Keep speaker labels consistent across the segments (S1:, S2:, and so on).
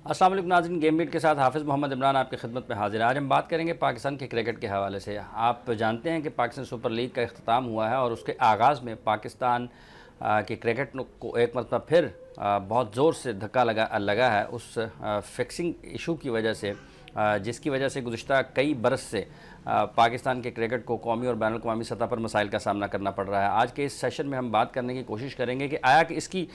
S1: अस्सलाम वालेकुम नाज़रीन, गेम बीट के साथ हाफ़िज़ मोहम्मद इमरान आपकी खिदमत में हाजिर है। आज हम बात करेंगे पाकिस्तान के क्रिकेट के हवाले से। आप जानते हैं कि पाकिस्तान सुपर लीग का अख्ताम हुआ है और उसके आगाज़ में पाकिस्तान के क्रिकेट को एक मरतबा फिर बहुत ज़ोर से धक्का लगा है उस फिक्सिंग इशू की वजह से, जिसकी वजह से गुज़िश्ता कई बरस से पाकिस्तान के क्रिकेट को कौमी और बैनुल अक़वामी सतह पर मसाइल का सामना करना पड़ रहा है। आज के इस सेशन में हम बात करने की कोशिश करेंगे कि आया कि इसकी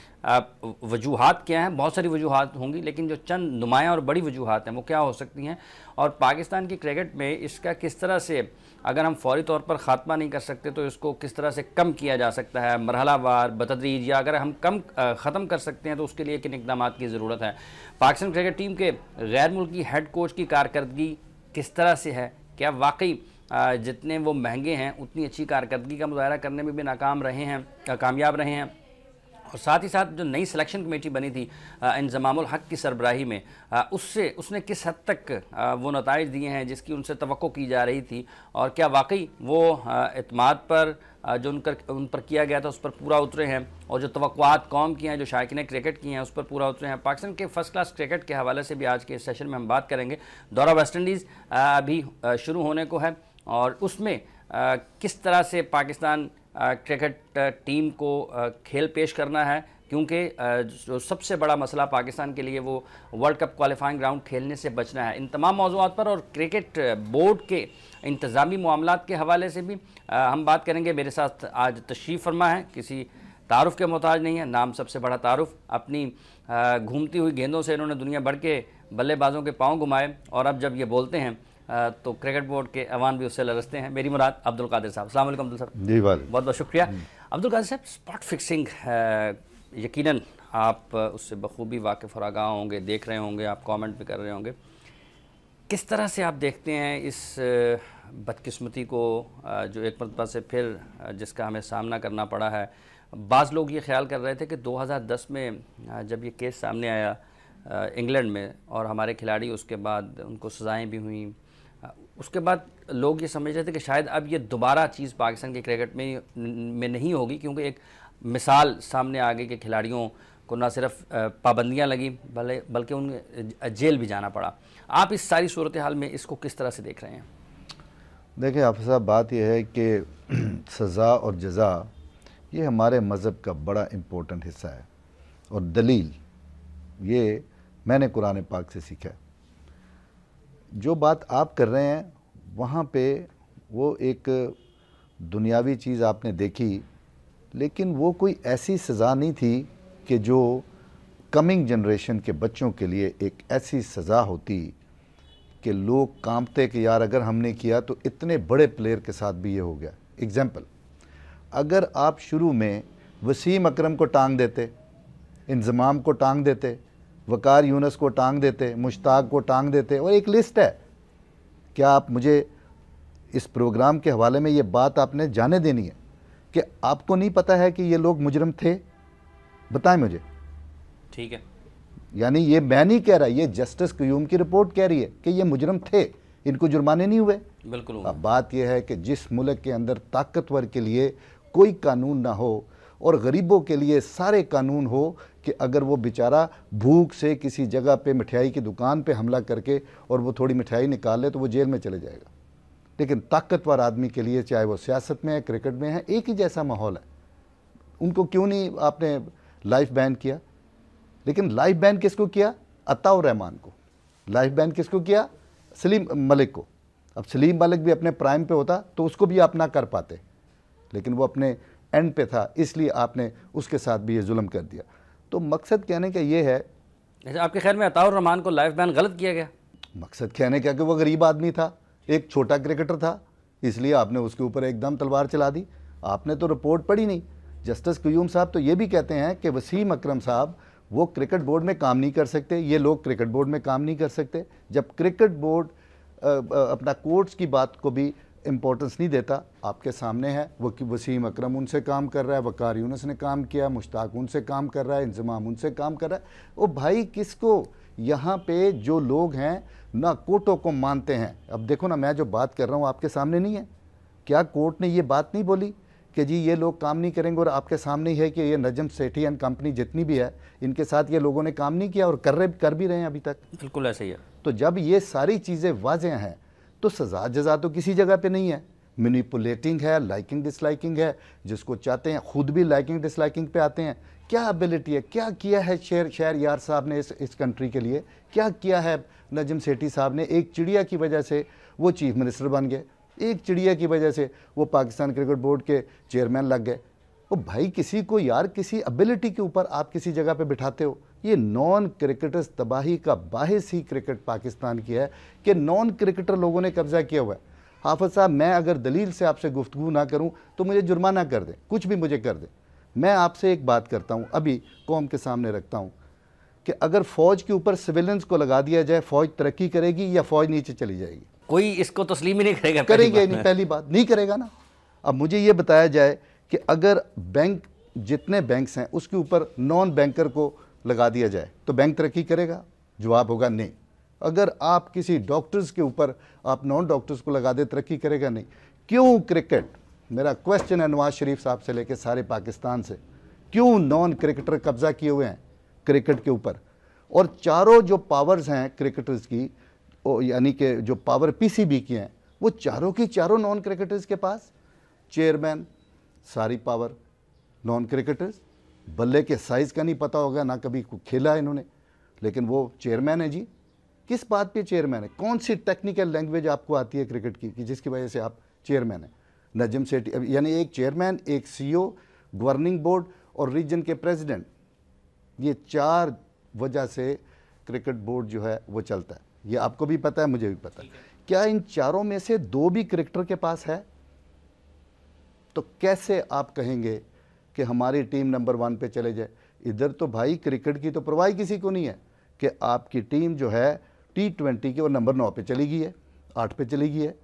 S1: वजूहात क्या हैं। बहुत सारी वजूहात होंगी, लेकिन जो चंद नुमायाँ और बड़ी वजूहात हैं वो क्या हो सकती हैं, और पाकिस्तान की क्रिकेट में इसका किस तरह से, अगर हम फौरी तौर पर ख़ात्मा नहीं कर सकते तो इसको किस तरह से कम किया जा सकता है मरहलावार बतदरीज, या अगर हम कम ख़त्म कर सकते हैं तो उसके लिए किन इक़दाम की ज़रूरत है। पाकिस्तान क्रिकेट टीम के गैर मुल्की हेड कोच की कारकर्दगी किस तरह से है, क्या वाकई जितने वो महंगे हैं उतनी अच्छी कारकर्दगी का मुज़ाहरा करने में भी कामयाब रहे हैं। और साथ ही साथ जो नई सिलेक्शन कमेटी बनी थी इंज़मामुल हक़ की सरबराही में, उसने किस हद तक वो नताइज दिए हैं जिसकी उनसे तवक्को की जा रही थी, और क्या वाकई वो एतमाद पर जो उन पर किया गया था उस पर पूरा उतरे हैं, और जो तवक्कुआत कौम की हैं, जो शायकीन क्रिकेट की हैं, उस पर पूरा उतरे हैं। पाकिस्तान के फ़र्स्ट क्लास क्रिकेट के हवाले से भी आज के इस सेशन में हम बात करेंगे। दौरा वेस्ट इंडीज़ अभी शुरू होने को है और उसमें किस तरह से पाकिस्तान क्रिकेट टीम को खेल पेश करना है, क्योंकि जो सबसे बड़ा मसला पाकिस्तान के लिए वो वर्ल्ड कप क्वालिफाइंग राउंड खेलने से बचना है। इन तमाम मौज़ूआत पर और क्रिकेट बोर्ड के इंतज़ामी मामलात के हवाले से भी हम बात करेंगे। मेरे साथ आज तशरीफ़ फरमा है, किसी तारुफ़ के मोहताज नहीं है, नाम सबसे बड़ा तारुफ़। अपनी घूमती हुई गेंदों से इन्होंने दुनिया भर के बल्लेबाजों के पाँव घुमाए, और अब जब ये बोलते हैं तो क्रिकेट बोर्ड के अवान भी उससे लरसते हैं। मेरी मुराद अब्दुल कादिर साहब। अस्सलाम वालेकुम अब्दुल साहब।
S2: जी वाले
S1: बहुत बहुत शुक्रिया। अब्दुल कादिर साहब, स्पॉट फिक्सिंग यकीनन आप उससे बखूबी वाकिफ़ और आगाह होंगे, देख रहे होंगे, आप कमेंट भी कर रहे होंगे। किस तरह से आप देखते हैं इस बदकिस्मती को, जो एक मरतबा से फिर जिसका हमें सामना करना पड़ा है। बाज़ लोग ये ख्याल कर रहे थे कि 2010 में जब ये केस सामने आया इंग्लैंड में, और हमारे खिलाड़ी उसके बाद उनको सज़ाएँ भी हुई, उसके बाद लोग ये समझ रहे थे कि शायद अब ये दोबारा चीज़ पाकिस्तान के क्रिकेट में नहीं होगी, क्योंकि एक मिसाल सामने आ गई कि खिलाड़ियों को न सिर्फ पाबंदियां लगी बल्कि उन्हें जेल भी जाना पड़ा। आप इस सारी सूरत हाल में इसको किस तरह से देख रहे हैं?
S2: देखिए हाफ़िज़ साहब, बात यह है कि सज़ा और जज़ा ये हमारे मज़हब का बड़ा इम्पोर्टेंट हिस्सा है, और दलील ये मैंने कुरान पाक से सीखा है। जो बात आप कर रहे हैं वहाँ पे वो एक दुनियावी चीज़ आपने देखी, लेकिन वो कोई ऐसी सज़ा नहीं थी कि जो कमिंग जनरेशन के बच्चों के लिए एक ऐसी सज़ा होती कि लोग कांपते कि यार अगर हमने किया तो इतने बड़े प्लेयर के साथ भी ये हो गया। एग्ज़ाम्पल, अगर आप शुरू में वसीम अकरम को टांग देते, इंज़माम को टांग देते, वकार यूनस को टांग देते, मुश्ताक को टांग देते, और एक लिस्ट है। क्या आप मुझे इस प्रोग्राम के हवाले में ये बात आपने जाने देनी है कि आपको नहीं पता है कि ये लोग मुजरम थे? बताएं मुझे।
S1: ठीक है,
S2: यानी ये मैं नहीं कह रहा, ये जस्टिस क्यूम की रिपोर्ट कह रही है कि ये मुजरम थे, इनको जुर्माने नहीं हुए।
S1: बिल्कुल।
S2: अब बात यह है कि जिस मुल्क के अंदर ताकतवर के लिए कोई कानून ना हो और गरीबों के लिए सारे कानून हो, कि अगर वो बेचारा भूख से किसी जगह पे मिठाई की दुकान पे हमला करके और वो थोड़ी मिठाई निकाल ले तो वो जेल में चले जाएगा, लेकिन ताकतवर आदमी के लिए, चाहे वो सियासत में है, क्रिकेट में है, एक ही जैसा माहौल है। उनको क्यों नहीं आपने लाइफ बैन किया? लेकिन लाइफ बैन किसको किया? अताउर रहमान को। लाइफ बैन किसको किया? सलीम मलिक को। अब सलीम मलिक भी अपने प्राइम पे होता तो उसको भी आप ना कर पाते, लेकिन वो अपने एंड पे था, इसलिए आपने उसके साथ भी ये जुल्म कर दिया। तो मकसद कहने का ये है,
S1: आपके ख्याल में अताउर रहमान को लाइफ बैन गलत किया गया?
S2: मकसद कहने का कि वो गरीब आदमी था, एक छोटा क्रिकेटर था, इसलिए आपने उसके ऊपर एकदम तलवार चला दी। आपने तो रिपोर्ट पढ़ी नहीं। जस्टिस क्यूम साहब तो ये भी कहते हैं कि वसीम अकरम साहब वो क्रिकेट बोर्ड में काम नहीं कर सकते, ये लोग क्रिकेट बोर्ड में काम नहीं कर सकते। जब क्रिकेट बोर्ड अपना कोर्ट्स की बात को भी इम्पोर्टेंस नहीं देता, आपके सामने है वो कि वसीम अकरम उनसे काम कर रहा है, वकार यूनस ने काम किया, मुश्ताक उनसे काम कर रहा है, इंज़माम उनसे काम कर रहा है। ओ भाई, किसको यहाँ पे जो लोग हैं ना कोर्टों को मानते हैं। अब देखो ना, मैं जो बात कर रहा हूँ आपके सामने नहीं है, क्या कोर्ट ने ये बात नहीं बोली कि जी ये लोग काम नहीं करेंगे, और आपके सामने ही है कि ये नजम सेठी एंड कंपनी जितनी भी है इनके साथ ये लोगों ने काम नहीं किया और कर भी रहे हैं अभी तक।
S1: बिल्कुल ऐसे ही है।
S2: तो जब ये सारी चीज़ें वाज़ेह हैं तो सज़ा जज़ा तो किसी जगह पे नहीं है। मैनिपुलेटिंग है, लाइकिंग डिसलाइकिंग है, जिसको चाहते हैं खुद भी लाइकिंग डिसलाइकिंग पे आते हैं। क्या एबिलिटी है, क्या किया है शेर यार साहब ने इस कंट्री के लिए, क्या किया है नजम सेठी साहब ने? एक चिड़िया की वजह से वो चीफ मिनिस्टर बन गए, एक चिड़िया की वजह से वो पाकिस्तान क्रिकेट बोर्ड के चेयरमैन लग गए। ओ भाई, किसी को यार किसी एबिलिटी के ऊपर आप किसी जगह पे बिठाते हो। ये नॉन क्रिकेटर्स तबाही का बाहिस ही क्रिकेट पाकिस्तान की है कि नॉन क्रिकेटर लोगों ने कब्जा किया हुआ है। हाफिज साहब, मैं अगर दलील से आपसे गुफ्तगू ना करूं तो मुझे जुर्माना कर दें, कुछ भी मुझे कर दें। मैं आपसे एक बात करता हूं, अभी कौम के सामने रखता हूं कि अगर फ़ौज के ऊपर सिविलियंस को लगा दिया जाए, फ़ौज तरक्की करेगी या फ़ौज नीचे चली जाएगी?
S1: कोई इसको तस्लीम ही नहीं करेगा।
S2: करेगा नहीं, पहली बात नहीं करेगा ना। अब मुझे ये बताया जाए कि अगर बैंक, जितने बैंक्स हैं उसके ऊपर नॉन बैंकर को लगा दिया जाए तो बैंक तरक्की करेगा? जवाब होगा नहीं। अगर आप किसी डॉक्टर्स के ऊपर आप नॉन डॉक्टर्स को लगा दे, तरक्की करेगा नहीं। क्यों क्रिकेट, मेरा क्वेश्चन है नवाज शरीफ साहब से लेकर सारे पाकिस्तान से, क्यों नॉन क्रिकेटर कब्जा किए हुए हैं क्रिकेट के ऊपर? और चारों जो पावर्स हैं क्रिकेटर्स की, यानी कि जो पावर पीसीबी की हैं, वो चारों की चारों नॉन क्रिकेटर्स के पास। चेयरमैन सारी पावर नॉन क्रिकेटर्स, बल्ले के साइज़ का नहीं पता होगा, ना कभी खेला इन्होंने, लेकिन वो चेयरमैन है जी। किस बात पे चेयरमैन है? कौन सी टेक्निकल लैंग्वेज आपको आती है क्रिकेट की कि जिसकी वजह से आप चेयरमैन हैं? नजम सेठी यानी एक चेयरमैन, एक सीईओ, गवर्निंग बोर्ड और रीजन के प्रेसिडेंट, ये चार वजह से क्रिकेट बोर्ड जो है वो चलता है। ये आपको भी पता है, मुझे भी पता है। क्या इन चारों में से दो भी क्रिकेटर के पास है? तो कैसे आप कहेंगे कि हमारी टीम नंबर 1 पे चले जाए? इधर तो भाई क्रिकेट की तो परवाह किसी को नहीं है कि आपकी टीम जो है T20 की वो नंबर 9 पे चली गई है, 8 पे चली गई है।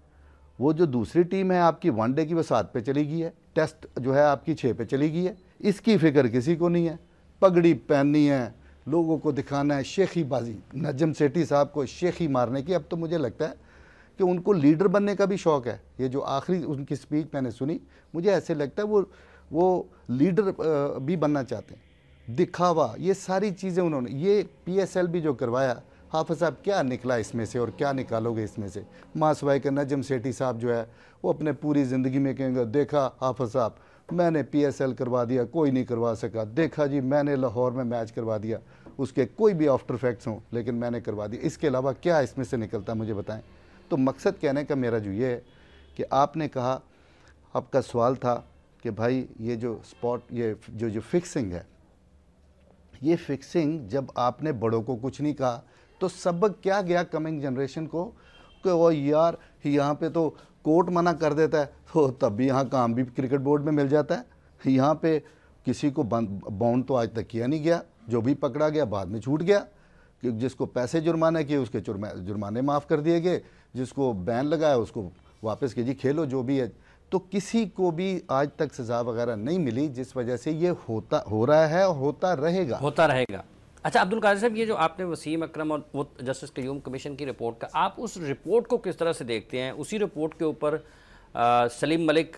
S2: वो जो दूसरी टीम है आपकी वनडे की, वो 7 पे चली गई है। टेस्ट जो है आपकी 6 पे चली गई है। इसकी फिक्र किसी को नहीं है। पगड़ी पहननी है, लोगों को दिखाना है शेखी बाजी, नजम सेठी साहब को शेखी मारने की। अब तो मुझे लगता है कि उनको लीडर बनने का भी शौक़ है। ये जो आखिरी उनकी स्पीच मैंने सुनी, मुझे ऐसे लगता है वो लीडर भी बनना चाहते हैं। दिखावा, ये सारी चीज़ें उन्होंने, ये PSL भी जो करवाया, हाफिज साहब क्या निकला इसमें से और क्या निकालोगे इसमें से? मासवाई का नजम सेठी साहब जो है वो अपने पूरी ज़िंदगी में कहेंगे, देखा हाफिज साहब मैंने PSL करवा दिया, कोई नहीं करवा सका। देखा जी मैंने लाहौर में मैच करवा दिया, उसके कोई भी आफ्टर इफेक्ट्स हों लेकिन मैंने करवा दिया। इसके अलावा क्या इसमें से निकलता मुझे बताएं। तो मकसद कहने का मेरा जो ये है कि आपने कहा, आपका सवाल था कि भाई ये जो स्पॉट, ये जो फिक्सिंग है, ये फिक्सिंग जब आपने बड़ों को कुछ नहीं कहा तो सबक क्या गया कमिंग जनरेशन को कि वो यार यहाँ पे तो कोर्ट मना कर देता है तो तब भी यहाँ काम भी क्रिकेट बोर्ड में मिल जाता है। यहाँ पे किसी को बाउंड तो आज तक किया नहीं गया, जो भी पकड़ा गया बाद में छूट गया। कि जिसको पैसे जुर्माना किए उसके जुर्माने माफ़ कर दिए गए, जिसको बैन लगाया उसको वापस कीजिए, खेलो जो भी है। तो किसी को भी आज तक सज़ा वगैरह नहीं मिली, जिस वजह से ये हो रहा है और होता रहेगा।
S1: अच्छा अब्दुल कादिर साहब, ये जो आपने वसीम अकरम और वो जस्टिस क़य्यूम कमीशन की रिपोर्ट का, आप उस रिपोर्ट को किस तरह से देखते हैं? उसी रिपोर्ट के ऊपर सलीम मलिक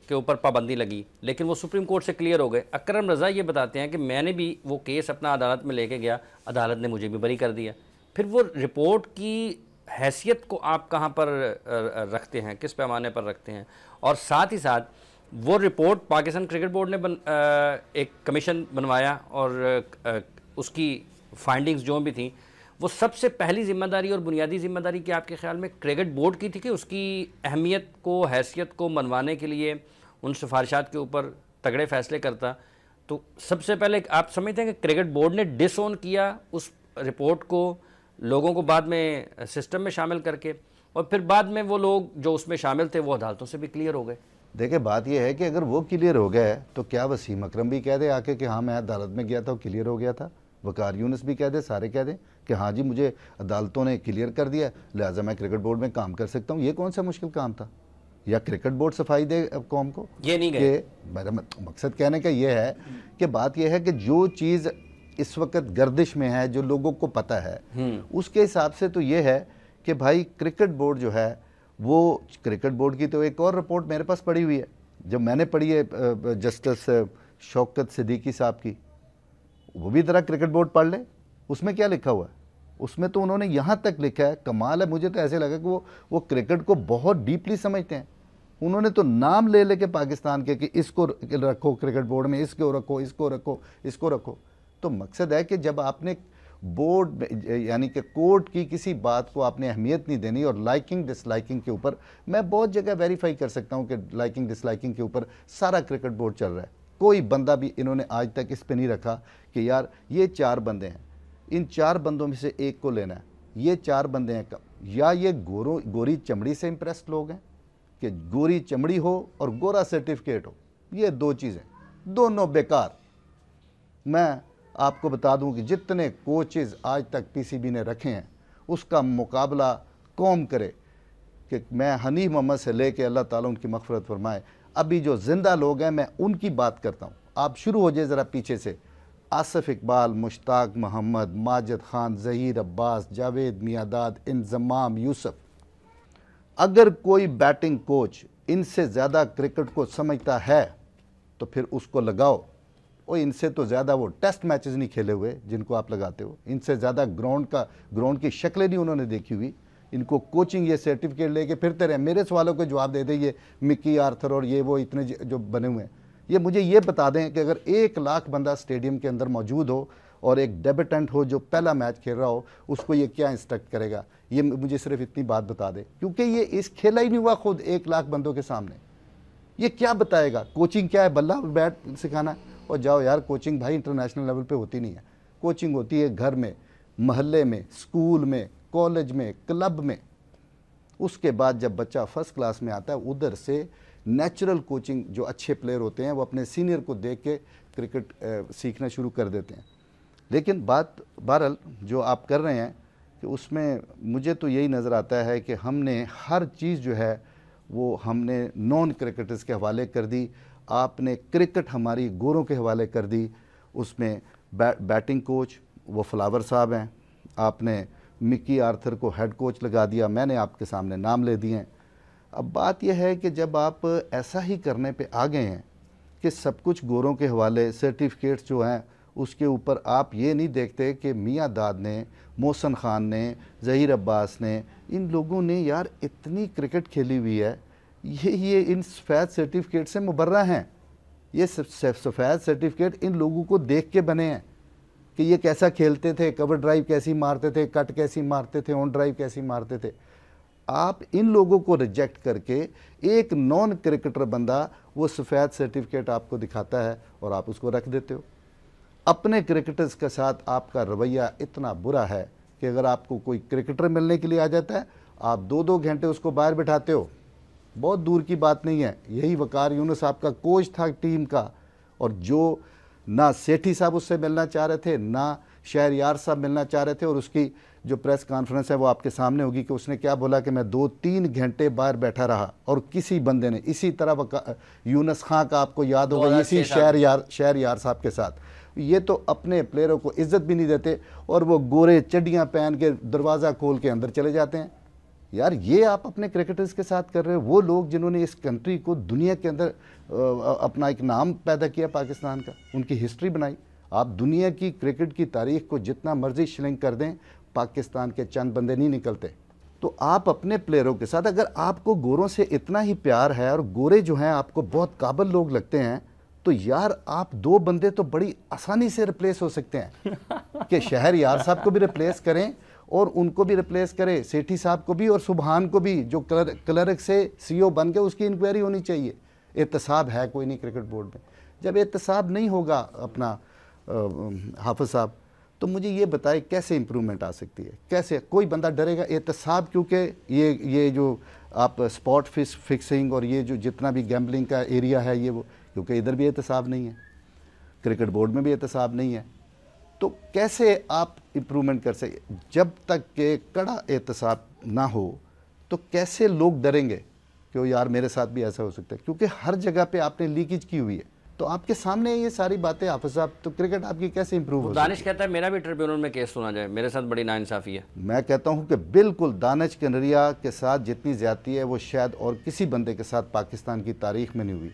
S1: के ऊपर पाबंदी लगी, लेकिन वो सुप्रीम कोर्ट से क्लियर हो गए। अकरम रज़ा ये बताते हैं कि मैंने भी वो केस अपना अदालत में लेके गया, अदालत ने मुझे भी बरी कर दिया। फिर वो रिपोर्ट की हैसियत को आप कहाँ पर रखते हैं, किस पैमाने पर रखते हैं? और साथ ही साथ वो रिपोर्ट पाकिस्तान क्रिकेट बोर्ड ने एक कमीशन बनवाया और उसकी फाइंडिंग्स जो भी थी, वो सबसे पहली जिम्मेदारी और बुनियादी जिम्मेदारी क्या आपके ख्याल में क्रिकेट बोर्ड की थी कि उसकी अहमियत को, हैसियत को मनवाने के लिए उन सिफारिशात के ऊपर तगड़े फैसले करता? तो सबसे पहले आप समझते हैं कि क्रिकेट बोर्ड ने डिसओन किया उस रिपोर्ट को, लोगों को बाद में सिस्टम में शामिल करके, और फिर बाद में वो लोग जो उसमें शामिल थे वो अदालतों से भी क्लियर हो गए?
S2: देखिए बात यह है कि अगर वो क्लियर हो गए तो क्या वसीम अकरम भी कह दे आके कि हाँ मैं अदालत में गया था और क्लियर हो गया था? वकार यूनुस भी कह दे, सारे कह दें कि हाँ जी मुझे अदालतों ने क्लियर कर दिया, लिहाजा मैं क्रिकेट बोर्ड में काम कर सकता हूँ। ये कौन सा मुश्किल काम था? या क्रिकेट बोर्ड सफाई दे कौम को?
S1: ये नहीं गए।
S2: मेरा मकसद कहने का ये है कि बात यह है कि जो चीज़ इस वक्त गर्दिश में है, जो लोगों को पता है, उसके हिसाब से तो ये है कि भाई क्रिकेट बोर्ड जो है वो, क्रिकेट बोर्ड की तो एक और रिपोर्ट मेरे पास पड़ी हुई है, जब मैंने पढ़ी है जस्टिस शौकत सिद्दीकी साहब की, वो भी ज़रा क्रिकेट बोर्ड पढ़ ले, उसमें क्या लिखा हुआ है। उसमें तो उन्होंने यहाँ तक लिखा है, कमाल है, मुझे तो ऐसे लगा कि वो क्रिकेट को बहुत डीपली समझते हैं। उन्होंने तो नाम ले लेके पाकिस्तान के कि इसको रखो क्रिकेट बोर्ड में, इसको रखो, इसको रखो, इसको रखो। तो मकसद है कि जब आपने बोर्ड यानी कि कोर्ट की किसी बात को आपने अहमियत नहीं देनी, और लाइकिंग डिसलाइकिंग के ऊपर मैं बहुत जगह वेरीफाई कर सकता हूं कि लाइकिंग डिसलाइकिंग के ऊपर सारा क्रिकेट बोर्ड चल रहा है। कोई बंदा भी इन्होंने आज तक इस पे नहीं रखा कि यार ये 4 बंदे हैं, इन 4 बंदों में से एक को लेना है, ये 4 बंदे हैं या ये गोरी चमड़ी से इंप्रेस्ड लोग हैं कि गोरी चमड़ी हो और गोरा सर्टिफिकेट हो, ये 2 चीज़ें दोनों बेकार। मैं आपको बता दूं कि जितने कोचेज़ आज तक पीसीबी ने रखे हैं उसका मुकाबला कौम करे कि मैं हनीफ मोहम्मद से लेके अल्लाह ताला उनकी मग़फ़िरत फरमाए, अभी जो ज़िंदा लोग हैं मैं उनकी बात करता हूँ। आप शुरू हो जाए ज़रा पीछे से, आसिफ इकबाल, मुश्ताक मोहम्मद, माजिद खान, ज़हीर अब्बास, जावेद मियादाद, इंज़माम यूसुफ। अगर कोई बैटिंग कोच इनसे ज़्यादा क्रिकेट को समझता है तो फिर उसको लगाओ। और इनसे तो ज़्यादा वो टेस्ट मैचेस नहीं खेले हुए जिनको आप लगाते हो, इनसे ज़्यादा ग्राउंड की शक्लें नहीं उन्होंने देखी हुई। इनको कोचिंग ये सर्टिफिकेट लेके फिरते रहे। मेरे सवालों के जवाब दे दें ये मिकी आर्थर और ये वो इतने जो बने हुए हैं। ये मुझे ये बता दें कि अगर 1 लाख बंदा स्टेडियम के अंदर मौजूद हो और एक डेब्यूटेंट हो जो पहला मैच खेल रहा हो, उसको ये क्या इंस्ट्रक्ट करेगा? ये मुझे सिर्फ इतनी बात बता दे, क्योंकि ये इस खेला ही नहीं हुआ खुद 1 लाख बंदों के सामने। ये क्या बताएगा? कोचिंग क्या है? बल्ला बैट सिखाना है? और जाओ यार, कोचिंग भाई इंटरनेशनल लेवल पे होती नहीं है। कोचिंग होती है घर में, महल्ले में, स्कूल में, कॉलेज में, क्लब में। उसके बाद जब बच्चा फर्स्ट क्लास में आता है, उधर से नेचुरल कोचिंग, जो अच्छे प्लेयर होते हैं वो अपने सीनियर को देख के क्रिकेट सीखना शुरू कर देते हैं। लेकिन बात बहरहाल जो आप कर रहे हैं कि उसमें मुझे तो यही नज़र आता है कि हमने हर चीज़ जो है वो हमने नॉन क्रिकेटर्स के हवाले कर दी। आपने क्रिकेट हमारी गोरों के हवाले कर दी। उसमें बैटिंग कोच वो फ्लावर साहब हैं, आपने मिकी आर्थर को हेड कोच लगा दिया, मैंने आपके सामने नाम ले दिए हैं। अब बात यह है कि जब आप ऐसा ही करने पे आ गए हैं कि सब कुछ गोरों के हवाले, सर्टिफिकेट्स जो हैं उसके ऊपर आप ये नहीं देखते कि मियाँ दाद ने, मोहसन ख़ान ने, ज़हीर अब्बास ने, इन लोगों ने यार इतनी क्रिकेट खेली हुई है, ये इन सफ़ेद सर्टिफिकेट से मुबर्रा हैं। ये सफ़ेद सर्टिफिकेट इन लोगों को देख के बने हैं कि ये कैसा खेलते थे, कवर ड्राइव कैसी मारते थे, कट कैसी मारते थे, ऑन ड्राइव कैसी मारते थे। आप इन लोगों को रिजेक्ट करके एक नॉन क्रिकेटर बंदा वो सफ़ेद सर्टिफिकेट आपको दिखाता है और आप उसको रख देते हो। अपने क्रिकेटर्स के साथ आपका रवैया इतना बुरा है कि अगर आपको कोई क्रिकेटर मिलने के लिए आ जाता है, आप 2-2 घंटे उसको बाहर बिठाते हो। बहुत दूर की बात नहीं है, यही वकार यूनुस आपका कोच था टीम का, और जो ना सेठी साहब उससे मिलना चाह रहे थे, ना शहरयार साहब मिलना चाह रहे थे। और उसकी जो प्रेस कॉन्फ्रेंस है वो आपके सामने होगी कि उसने क्या बोला कि मैं 2-3 घंटे बाहर बैठा रहा, और किसी बंदे ने इसी तरह यूनुस खां का आपको याद होगा, इसी शहरयार साहब के साथ ये तो अपने प्लेयरों को इज्जत भी नहीं देते और वो गोरे चड्डियाँ पहन के दरवाज़ा खोल के अंदर चले जाते हैं। यार ये आप अपने क्रिकेटर्स के साथ कर रहे हो। वो लोग जिन्होंने इस कंट्री को दुनिया के अंदर अपना एक नाम पैदा किया, पाकिस्तान का, उनकी हिस्ट्री बनाई। आप दुनिया की क्रिकेट की तारीख को जितना मर्जी श्रिंक कर दें, पाकिस्तान के चंद बंदे नहीं निकलते। तो आप अपने प्लेयरों के साथ, अगर आपको गोरों से इतना ही प्यार है और गोरे जो हैं आपको बहुत काबिल लोग लगते हैं, तो यार आप 2 बंदे तो बड़ी आसानी से रिप्लेस हो सकते हैं कि शहरयार साहब को भी रिप्लेस करें और उनको भी रिप्लेस करें, सेठी साहब को भी और सुबहान को भी, जो क्लर्क से सीईओ बन के उसकी इंक्वायरी होनी चाहिए। एहतसाब है कोई नहीं क्रिकेट बोर्ड में। जब एहतसाब नहीं होगा अपना हाफिज साहब, तो मुझे ये बताए कैसे इंप्रूवमेंट आ सकती है? कैसे कोई बंदा डरेगा एहतसाब? क्योंकि ये जो आप स्पॉट फिक्सिंग और ये जो जितना भी गैम्बलिंग का एरिया है, ये वो, क्योंकि इधर भी एहतसाब नहीं है, क्रिकेट बोर्ड में भी एहतसाब नहीं है, तो कैसे आप इम्प्रूवमेंट कर सके? जब तक के कड़ा एहतसाब ना हो तो कैसे लोग डरेंगे कि यार मेरे साथ भी ऐसा हो सकता है? क्योंकि हर जगह पे आपने लीकेज की हुई है। तो आपके सामने ये सारी बातें हाफिज साहब, तो क्रिकेट आपकी कैसे इंप्रूव हो?
S1: दानिश कहता है मेरा भी ट्रिब्यूनल में केस सुना जाए, मेरे साथ बड़ी नाइंसाफ़ी है।
S2: मैं कहता हूँ कि बिल्कुल दानिश कनरिया के साथ जितनी ज़्यादती है वो शायद और किसी बंदे के साथ पाकिस्तान की तारीख में नहीं हुई।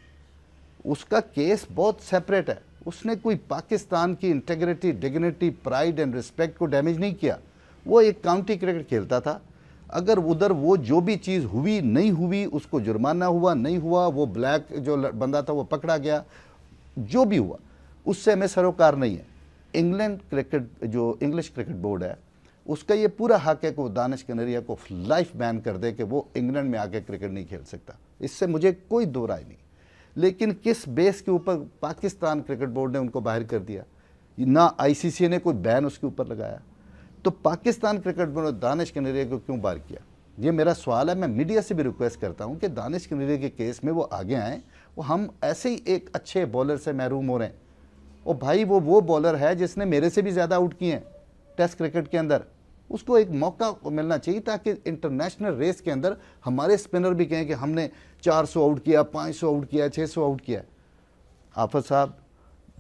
S2: उसका केस बहुत सेपरेट है। उसने कोई पाकिस्तान की integrity, dignity, pride and respect को डैमेज नहीं किया। वो एक काउंटी क्रिकेट खेलता था। अगर उधर वो जो भी चीज़ हुई नहीं हुई, उसको जुर्माना हुआ नहीं हुआ, वो ब्लैक जो बंदा था वो पकड़ा गया, जो भी हुआ उससे हमें सरोकार नहीं है। इंग्लैंड क्रिकेट, जो इंग्लिश क्रिकेट बोर्ड है, उसका ये पूरा हक है कि वो दानिश कनेरिया को लाइफ बैन कर दे कि वो इंग्लैंड में आके क्रिकेट नहीं खेल सकता। इससे मुझे कोई दो राय नहीं। लेकिन किस बेस के ऊपर पाकिस्तान क्रिकेट बोर्ड ने उनको बाहर कर दिया? ना आईसीसी ने कोई बैन उसके ऊपर लगाया। तो पाकिस्तान क्रिकेट बोर्ड ने दानिश कनेरिया को क्यों बाहर किया? ये मेरा सवाल है। मैं मीडिया से भी रिक्वेस्ट करता हूं कि दानिश कनेरिया के केस में वो आगे आएँ। वो हम ऐसे ही एक अच्छे बॉलर से महरूम हो रहे हैं। और भाई वो बॉलर है जिसने मेरे से भी ज़्यादा आउट किए हैं टेस्ट क्रिकेट के अंदर। उसको एक मौका मिलना चाहिए ताकि इंटरनेशनल रेस के अंदर हमारे स्पिनर भी कहें कि हमने 400 आउट किया, 500 आउट किया, 600 आउट किया। आफत साहब,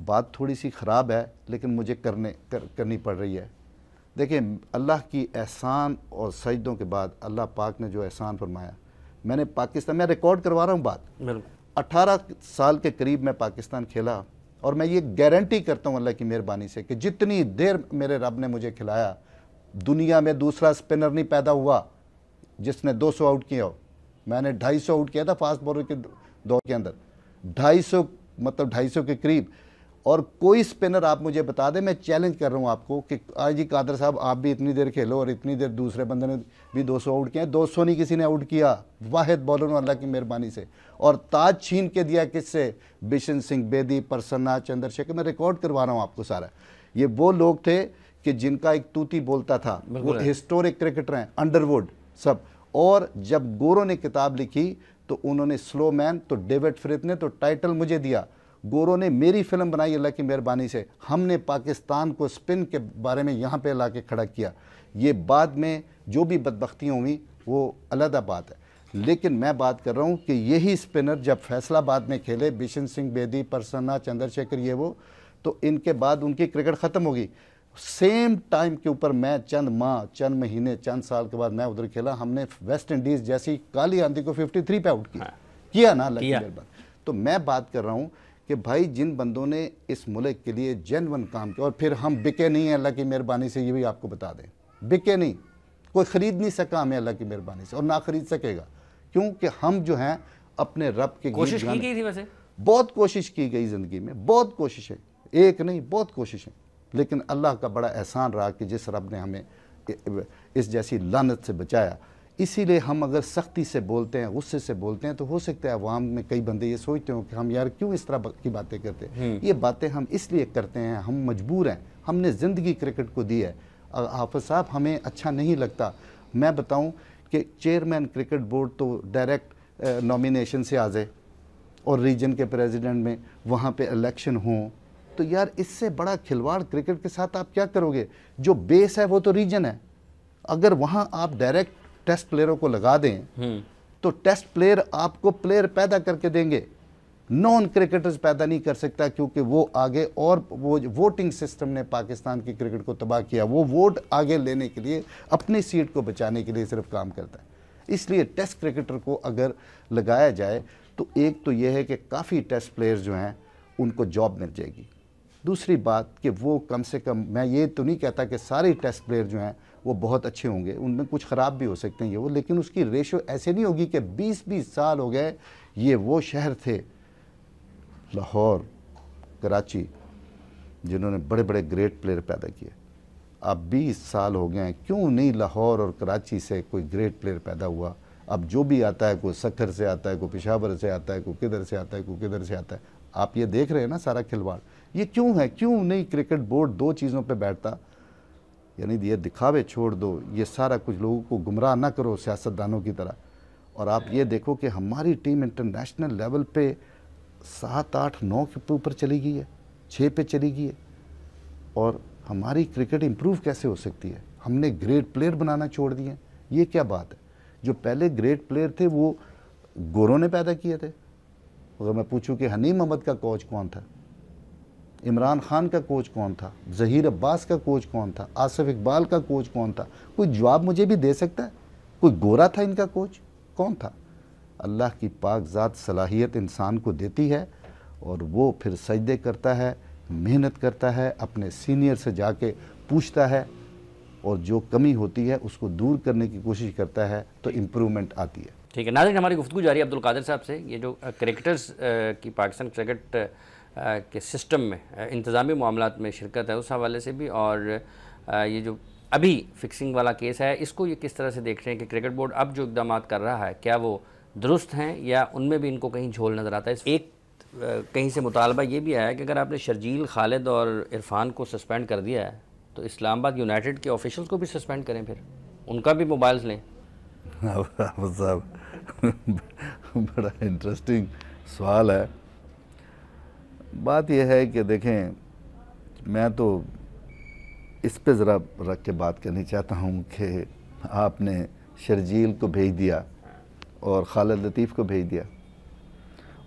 S2: बात थोड़ी सी ख़राब है लेकिन मुझे करनी पड़ रही है। देखिए, अल्लाह की एहसान और सजदों के बाद अल्लाह पाक ने जो एहसान फरमाया, मैंने पाकिस्तान में रिकॉर्ड करवा रहा हूँ बात, 18 साल के करीब मैं पाकिस्तान खेला। और मैं ये गारंटी करता हूँ अल्लाह की मेहरबानी से कि जितनी देर मेरे रब ने मुझे खिलाया, दुनिया में दूसरा स्पिनर नहीं पैदा हुआ जिसने 200 आउट किया हो। मैंने 250 आउट किया था फास्ट बॉलर के दौर के अंदर, 250, मतलब 250 के करीब। और कोई स्पिनर आप मुझे बता दें, मैं चैलेंज कर रहा हूं आपको कि आज जी कादर साहब आप भी इतनी देर खेलो और इतनी देर दूसरे बंदे ने भी 200 आउट किया। 200 नहीं किसी ने आउट किया, वाहिद बॉलर अल्लाह की मेहरबानी से। और ताज छीन के दिया किससे? बिशन सिंह बेदी, प्रसन्ना, चंद्रशेखर। मैं रिकॉर्ड करवा रहा हूँ आपको सारा। ये वो लोग थे कि जिनका एक तूती बोलता था, वो हिस्टोरिक क्रिकेटर हैं, अंडरवुड सब। और जब गोरों ने किताब लिखी तो उन्होंने स्लो मैन, तो डेविड फ्रिथ ने तो टाइटल मुझे दिया। गोरों ने मेरी फिल्म बनाई अल्लाह की मेहरबानी से। हमने पाकिस्तान को स्पिन के बारे में यहाँ पे ला के खड़ा किया। ये बाद में जो भी बदबख्तियाँ हुई वो अलग बात है, लेकिन मैं बात कर रहा हूँ कि यही स्पिनर जब फैसलाबाद में खेले, बिशन सिंह बेदी, प्रसन्ना, चंद्रशेखर, ये वो, तो इनके बाद उनकी क्रिकेट ख़त्म होगी। सेम टाइम के ऊपर मैं चंद माह, चंद महीने, चंद साल के बाद मैं उधर खेला। हमने वेस्ट इंडीज़ जैसी काली आंधी को 53 पे आउट किया ना अल्लाह की मेहरबानी। तो मैं बात कर रहा हूँ कि भाई जिन बंदों ने इस मुल्क के लिए जेन्युइन काम किया, और फिर हम बिके नहीं हैं अल्लाह की मेहरबानी से, ये भी आपको बता दें, बिके नहीं, कोई ख़रीद नहीं सका हमें अल्लाह की मेहरबानी से, और ना ख़रीद सकेगा, क्योंकि हम जो हैं अपने रब के
S1: कोशिश की गई थी। वैसे बहुत
S2: कोशिश की गई ज़िंदगी में, बहुत कोशिशें, एक नहीं बहुत कोशिशें, लेकिन अल्लाह का बड़ा एहसान रहा कि जिस रब ने हमें इस जैसी लानत से बचाया। इसीलिए हम अगर सख्ती से बोलते हैं, गुस्से से बोलते हैं, तो हो सकता है अवाम में कई बंदे ये सोचते हो कि हम यार क्यों इस तरह की बातें करते हैं। ये बातें हम इसलिए करते हैं, हम मजबूर हैं, हमने ज़िंदगी क्रिकेट को दी है। हाफिज़ साहब, हमें अच्छा नहीं लगता। मैं बताऊं कि चेयरमैन क्रिकेट बोर्ड तो डायरेक्ट नॉमिनेशन से आ जाए और रीजन के प्रेसिडेंट में वहाँ पे इलेक्शन हों, तो यार इससे बड़ा खिलवाड़ क्रिकेट के साथ आप क्या करोगे? जो बेस है वो तो रीजन है। अगर वहाँ आप डायरेक्ट टेस्ट प्लेयरों को लगा दें तो टेस्ट प्लेयर आपको प्लेयर पैदा करके देंगे, नॉन क्रिकेटर्स पैदा नहीं कर सकता, क्योंकि वो आगे, और वो वोटिंग सिस्टम ने पाकिस्तान की क्रिकेट को तबाह किया। वो वोट आगे लेने के लिए, अपनी सीट को बचाने के लिए सिर्फ काम करता है। इसलिए टेस्ट क्रिकेटर को अगर लगाया जाए तो एक तो यह है कि काफ़ी टेस्ट प्लेयर्स जो हैं उनको जॉब मिल जाएगी। दूसरी बात कि वो कम से कम, मैं ये तो नहीं कहता कि सारे टेस्ट प्लेयर जो हैं वो बहुत अच्छे होंगे, उनमें कुछ ख़राब भी हो सकते हैं ये वो, लेकिन उसकी रेशो ऐसे नहीं होगी कि 20-20 साल हो गए, ये वो शहर थे लाहौर, कराची, जिन्होंने बड़े बड़े ग्रेट प्लेयर पैदा किए। अब 20 साल हो गए हैं, क्यों नहीं लाहौर और कराची से कोई ग्रेट प्लेयर पैदा हुआ? अब जो भी आता है, कोई सखर से आता है, कोई पेशावर से आता है, कोई किधर से आता है, कोई किधर से आता है। आप ये देख रहे हैं ना सारा खिलवाड़, ये क्यों है? क्यों नहीं क्रिकेट बोर्ड दो चीज़ों पे बैठता? यानी ये दिखावे छोड़ दो, ये सारा कुछ लोगों को गुमराह ना करो सियासतदानों की तरह। और आप ये देखो कि हमारी टीम इंटरनेशनल लेवल पे 7, 8, 9 के ऊपर चली गई है, 6 पे चली गई है, और हमारी क्रिकेट इम्प्रूव कैसे हो सकती है? हमने ग्रेट प्लेयर बनाना छोड़ दिए। ये क्या बात है? जो पहले ग्रेट प्लेयर थे वो गोरों ने पैदा किए थे। अगर मैं पूछूं कि हनीम अहमद का कोच कौन था, इमरान खान का कोच कौन था, ज़हीर अब्बास का कोच कौन था, आसिफ इकबाल का कोच कौन था? कोई जवाब मुझे भी दे सकता है? कोई गोरा था इनका कोच? कौन था? अल्लाह की पाक ज़ात सलाहियत इंसान को देती है, और वो फिर सजदे करता है, मेहनत करता है, अपने सीनियर से जाके पूछता है और जो कमी होती है उसको दूर करने की कोशिश करता है, तो इम्प्रूवमेंट आती है।
S1: ठीक है नाज़रीन, हमारी गुफ्तगू जारी अब्दुल कादिर साहब से। ये जो क्रिकेटर्स की पाकिस्तान क्रिकेट के सिस्टम में इंतज़ामी मामलात में शिरकत है उस हवाले से भी, और ये जो अभी फिक्सिंग वाला केस है इसको ये किस तरह से देख रहे हैं कि क्रिकेट बोर्ड अब जो इकदाम कर रहा है क्या वो दुरुस्त हैं या उनमें भी इनको कहीं झोल नज़र आता है। एक कहीं से मुतालबा ये भी आया है कि अगर आपने शर्जील, खालिद और इरफान को सस्पेंड कर दिया है तो इस्लामाबाद यूनाइटेड के ऑफिशियल्स को भी सस्पेंड करें, फिर उनका भी मोबाइल्स लें।
S2: साहब बड़ा इंटरेस्टिंग सवाल है। बात यह है कि देखें, मैं तो इस पे ज़रा रख के बात करनी चाहता हूँ कि आपने शर्जील को भेज दिया और खालिद लतीफ़ को भेज दिया,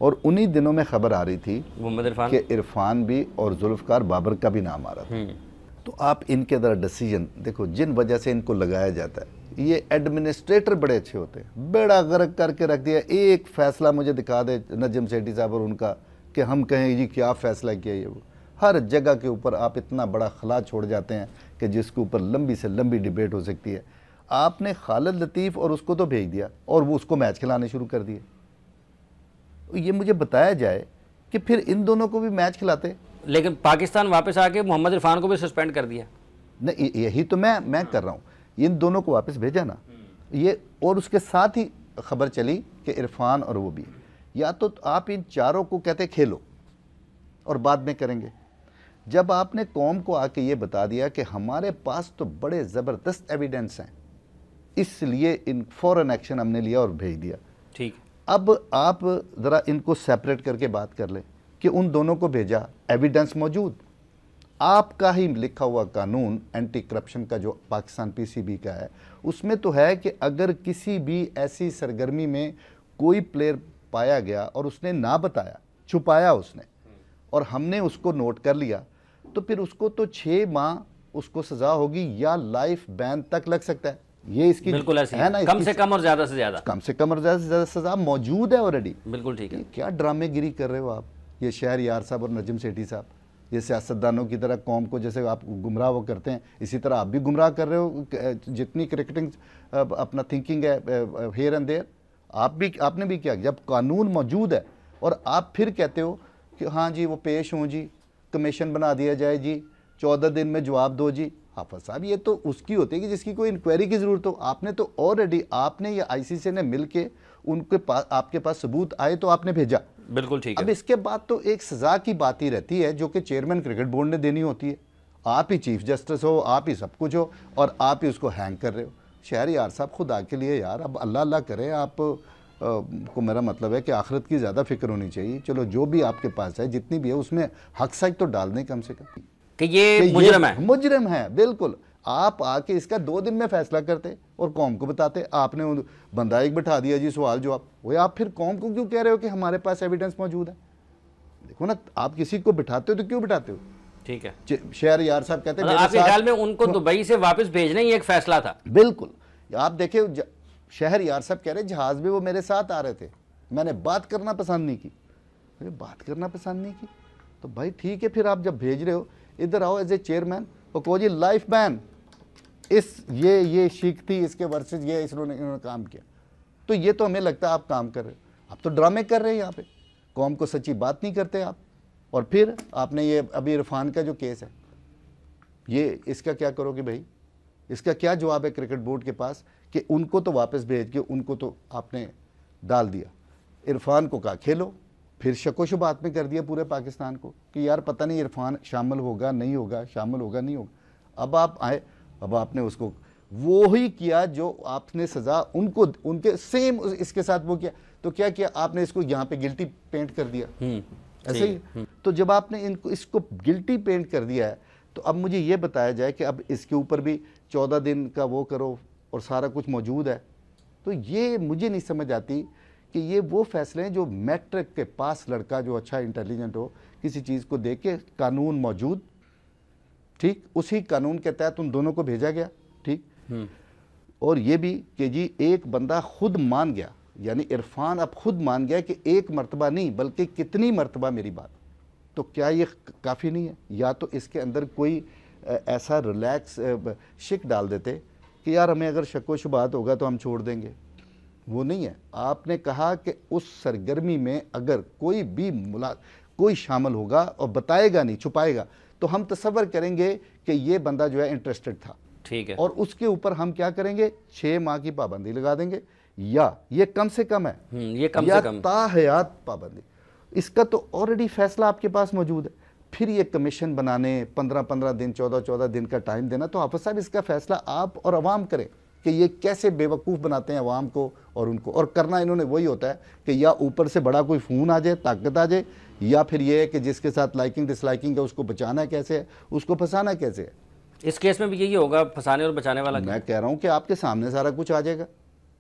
S2: और उन्हीं दिनों में खबर आ रही थी कि इरफान भी और जुल्फ़कार बाबर का भी नाम आ रहा था। तो आप इनके ज़रा डिसीजन देखो, जिन वजह से इनको लगाया जाता है, ये एडमिनिस्ट्रेटर बड़े अच्छे होते हैं, बेड़ा गर्क करके रख दिया। एक फ़ैसला मुझे दिखा दे नजम सेठी साहब और उनका कि हम कहें जी क्या फ़ैसला किया ये वो, हर जगह के ऊपर आप इतना बड़ा खला छोड़ जाते हैं कि जिसके ऊपर लंबी से लंबी डिबेट हो सकती है। आपने खालिद लतीफ़ और उसको तो भेज दिया और वो उसको मैच खिलाने शुरू कर दिए। ये मुझे बताया जाए कि फिर इन दोनों को भी मैच खिलाते।
S1: लेकिन पाकिस्तान वापस आके मोहम्मद इरफान को भी सस्पेंड कर दिया।
S2: नहीं, यही तो मैं कर रहा हूँ, इन दोनों को वापस भेजा ना ये, और उसके साथ ही खबर चली कि इरफान और वो भी। या तो आप इन चारों को कहते खेलो और बाद में करेंगे। जब आपने कौम को आके ये बता दिया कि हमारे पास तो बड़े ज़बरदस्त एविडेंस हैं, इसलिए इन फौरन एक्शन हमने लिया और भेज दिया।
S1: ठीक,
S2: अब आप ज़रा इनको सेपरेट करके बात कर लें कि उन दोनों को भेजा, एविडेंस मौजूद, आपका ही लिखा हुआ कानून एंटी करप्शन का जो पाकिस्तान पीसीबी का है, उसमें तो है कि अगर किसी भी ऐसी सरगर्मी में कोई प्लेयर पाया गया और उसने ना बताया, छुपाया उसने, और हमने उसको नोट कर लिया, तो फिर उसको तो 6 माह उसको सज़ा होगी या लाइफ बैन तक लग सकता है। ये इसकी
S1: बिल्कुल ऐसी
S2: है ना,
S1: कम से कम और ज़्यादा से ज़्यादा,
S2: कम से कम और ज़्यादा से ज़्यादा सज़ा मौजूद है ऑलरेडी।
S1: बिल्कुल ठीक है।
S2: क्या ड्रामेगिरी कर रहे हो आप, ये शहरयार साहब और नजम सेठी साहब, ये सियासतदानों की तरह कौम को जैसे आप गुमराह वो करते हैं, इसी तरह आप भी गुमराह कर रहे हो। जितनी क्रिकेटिंग अपना थिंकिंग है हेयर एंड देयर, आपने भी किया। जब कानून मौजूद है और आप फिर कहते हो कि हाँ जी वो पेश हों जी, कमीशन बना दिया जाए जी, 14 दिन में जवाब दो जी। हाफिज साहब, ये तो उसकी होती है कि जिसकी कोई इंक्वायरी की ज़रूरत हो। आपने तो ऑलरेडी, आपने या आईसीसी ने मिल के उनके पास, आपके पास सबूत आए तो आपने भेजा।
S1: बिल्कुल ठीक है।
S2: अब इसके बाद तो एक सज़ा की बात ही रहती है जो कि चेयरमैन क्रिकेट बोर्ड ने देनी होती है। आप ही चीफ जस्टिस हो, आप ही सब कुछ हो, और आप ही उसको हैंग कर रहे हो। शहरयार साहब, खुदा के लिए यार, अब अल्लाह अल्लाह करें आप को। मेरा मतलब है कि आखिरत की ज़्यादा फिक्र होनी चाहिए। चलो जो भी आपके पास है, जितनी भी है, उसमें हक सच तो डाल दें कम से कम
S1: कि ये मुजरिम है।
S2: मुजरिम है, बिल्कुल। आप आके इसका 2 दिन में फैसला करते और कौम को बताते। आपने बंदा एक बिठा दिया जी, सवाल जवाब। वो आप फिर कौम को क्यों कह रहे हो कि हमारे पास एविडेंस मौजूद है? देखो ना, आप किसी को बिठाते हो तो क्यों बिठाते हो?
S1: ठीक है,
S2: शहरयार साहब कहते हैं
S1: आपके ख्याल में उनको दुबई से वापस भेजना ही एक फैसला था?
S2: बिल्कुल। आप देखिए, शहरयार साहब कह रहे जहाज में वो मेरे साथ आ रहे थे, मैंने बात करना पसंद नहीं की। बात करना पसंद नहीं की तो भाई ठीक है, फिर आप जब भेज रहे हो इधर आओ एज ए चेयरमैन और कहो जी लाइफ बैन, इस ये शीख थी, इसके वर्सेस ये इन्होंने काम किया। तो ये तो हमें लगता है आप काम कर रहे हो, आप तो ड्रामे कर रहे हैं यहाँ पे, कौम को सच्ची बात नहीं करते आप। और फिर आपने ये अभी इरफान का जो केस है, ये इसका क्या करोगे भाई? इसका क्या जवाब है क्रिकेट बोर्ड के पास कि उनको तो वापस भेज के उनको तो आपने डाल दिया, इरफान को कहा खेलो, फिर शको शुबात में कर दिया पूरे पाकिस्तान को कि यार पता नहीं इरफान शामिल होगा नहीं होगा, शामिल होगा नहीं होगा। अब आप आए, अब आपने उसको वो ही किया जो आपने सज़ा उनको, उनके सेम इसके साथ वो किया। तो क्या किया आपने? इसको यहाँ पे गिल्टी पेंट कर दिया, ऐसे ही। तो जब आपने इनको इसको गिल्टी पेंट कर दिया है, तो अब मुझे ये बताया जाए कि अब इसके ऊपर भी 14 दिन का वो करो और सारा कुछ मौजूद है। तो ये मुझे नहीं समझ आती कि ये वो फैसले हैं जो मैट्रिक के पास लड़का जो अच्छा इंटेलिजेंट हो, किसी चीज़ को देख के, कानून मौजूद, ठीक, उसी कानून के तहत उन दोनों को भेजा गया, ठीक। और ये भी कि जी एक बंदा खुद मान गया यानी इरफान अब खुद मान गया कि एक मरतबा नहीं बल्कि कितनी मरतबा मेरी बात, तो क्या ये काफ़ी नहीं है? या तो इसके अंदर कोई ऐसा रिलैक्स शिक डाल देते कि यार हमें अगर शक व शुबहात होगा तो हम छोड़ देंगे। वो नहीं है। आपने कहा कि उस सरगर्मी में अगर कोई शामिल होगा और बताएगा नहीं, छुपाएगा, तो हम तसव्वुर करेंगे कि ये बंदा जो है इंटरेस्टेड था।
S1: ठीक है।
S2: और उसके ऊपर हम क्या करेंगे? 6 माह की पाबंदी लगा देंगे, या ये कम से कम है,
S1: ये कम
S2: या
S1: से कम
S2: ताहयात पाबंदी। इसका तो ऑलरेडी फैसला आपके पास मौजूद है। फिर ये कमीशन बनाने 15-15 दिन 14-14 दिन का टाइम देना, तो हाफिज साहब इसका फैसला आप और अवाम करें कि ये कैसे बेवकूफ़ बनाते हैं अवाम को और उनको। और करना इन्होंने वही होता है कि या ऊपर से बड़ा कोई फ़ोन आ जाए, ताकत आ जाए, या फिर ये है कि जिसके साथ लाइकिंग डिसलाइकिंग है उसको बचाना कैसे है, उसको फंसाना कैसे है।
S1: इस केस में भी यही होगा, फंसाने और बचाने वाला।
S2: मैं कह रहा हूं कि आपके सामने सारा कुछ आ जाएगा।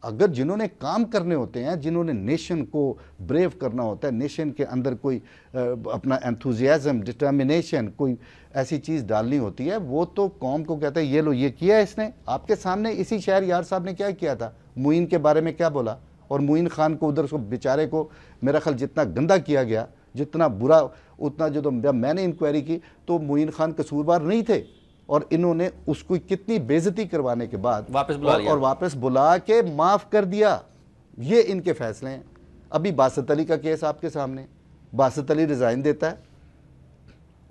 S2: अगर जिन्होंने काम करने होते हैं, जिन्होंने नेशन को ब्रेव करना होता है, नेशन के अंदर कोई अपना एंथुजियाज्म, डिटर्मिनेशन, कोई ऐसी चीज़ डालनी होती है, वो तो कौम को कहता है ये लो, ये किया है इसने। आपके सामने इसी शहर यार साहब ने क्या किया था, मुइन के बारे में क्या बोला, और मुइन खान को उधर बेचारे को मेरा ख्याल जितना गंदा किया गया, जितना बुरा, उतना जो जब मैंने इंक्वायरी की तो मुइन खान कसूरवार नहीं थे, और इन्होंने उसको कितनी बेइज्जती करवाने के बाद
S1: वापस बुला लिया,
S2: और वापस बुला के माफ़ कर दिया। ये इनके फैसले हैं। अभी बासत अली का केस आपके सामने, बासत अली रिज़ाइन देता है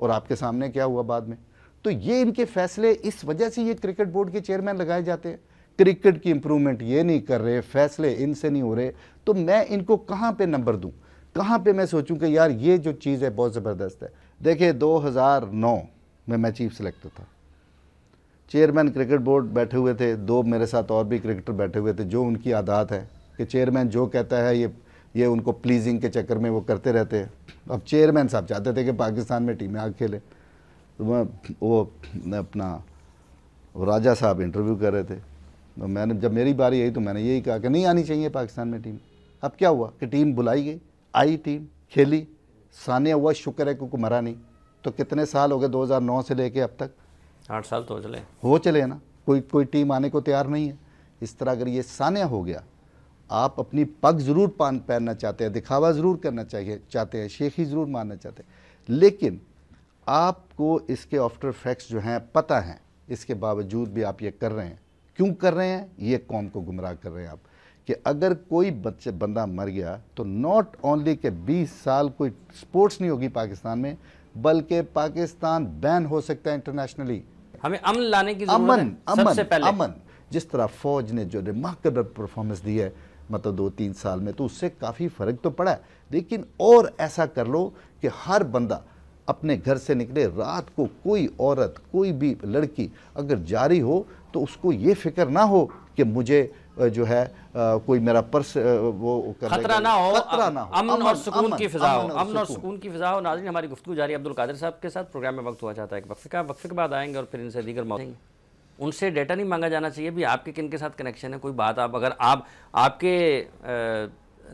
S2: और आपके सामने क्या हुआ बाद में। तो ये इनके फैसले, इस वजह से ये क्रिकेट बोर्ड के चेयरमैन लगाए जाते हैं। क्रिकेट की इंप्रूवमेंट ये नहीं कर रहे, फैसले इनसे नहीं हो रहे, तो मैं इनको कहाँ पे नंबर दूँ, कहाँ पे मैं सोचूं कि यार ये जो चीज़ है बहुत ज़बरदस्त है। देखिए 2009 में मैं चीफ सेलेक्टर था, चेयरमैन क्रिकेट बोर्ड बैठे हुए थे, 2 मेरे साथ और भी क्रिकेटर बैठे हुए थे। जो उनकी आदत है कि चेयरमैन जो कहता है ये उनको प्लीजिंग के चक्कर में वो करते रहते हैं। अब चेयरमैन साहब चाहते थे कि पाकिस्तान में टीमें आगे खेले, तो वो अपना राजा साहब इंटरव्यू कर रहे थे, तो मैंने जब मेरी बारी आई तो मैंने यही कहा कि नहीं आनी चाहिए पाकिस्तान में टीम। अब क्या हुआ कि टीम बुलाई गई, आई टीम, खेली, सानिया हुआ, शुक्र है क्योंकि मरा नहीं। तो कितने साल हो गए 2009 से लेके अब तक?
S1: 8 साल तो
S2: चले ना। कोई टीम आने को तैयार नहीं है। इस तरह अगर ये सानिया हो गया, आप अपनी पग ज़रूर पहनना चाहते हैं, दिखावा ज़रूर करना चाहते हैं, शेखी ज़रूर मारना चाहते हैं, लेकिन आपको इसके आफ्टर इफेक्ट्स जो हैं पता हैं, इसके बावजूद भी आप ये कर रहे हैं। क्यों कर रहे हैं? ये कौम को गुमराह कर रहे हैं आप, कि अगर कोई बंदा मर गया तो नॉट ओनली के 20 साल कोई स्पोर्ट्स नहीं होगी पाकिस्तान में, बल्कि पाकिस्तान बैन हो सकता है इंटरनेशनली।
S1: हमें अमन लाने की ज़रूरत है सबसे पहले।
S2: अमन, जिस तरह फौज ने जो रिमार्केबल परफॉर्मेंस दी है मतलब 2-3 साल में, तो उससे काफ़ी फ़र्क तो पड़ा है। लेकिन और ऐसा कर लो कि हर बंदा अपने घर से निकले, रात को कोई औरत, कोई भी लड़की अगर जारी हो तो उसको ये फिक्र ना हो कि मुझे जो है कोई मेरा पर्स वो
S1: खतरा ना हो, अमन और सुकून की फिजा हो,
S2: अमन और सुकून
S1: की फिजा हो। नाज़रीन, हमारी गुफ्तगू जारी अब्दुल कादिर साहब के साथ। प्रोग्राम में वक्त हुआ चाहता है कि वक्फे के बाद आएंगे और फिर इनसे दीगर मौजूद। उनसे डेटा नहीं मांगा जाना चाहिए भी आपके किन के साथ कनेक्शन है, कोई बात आप अगर आपके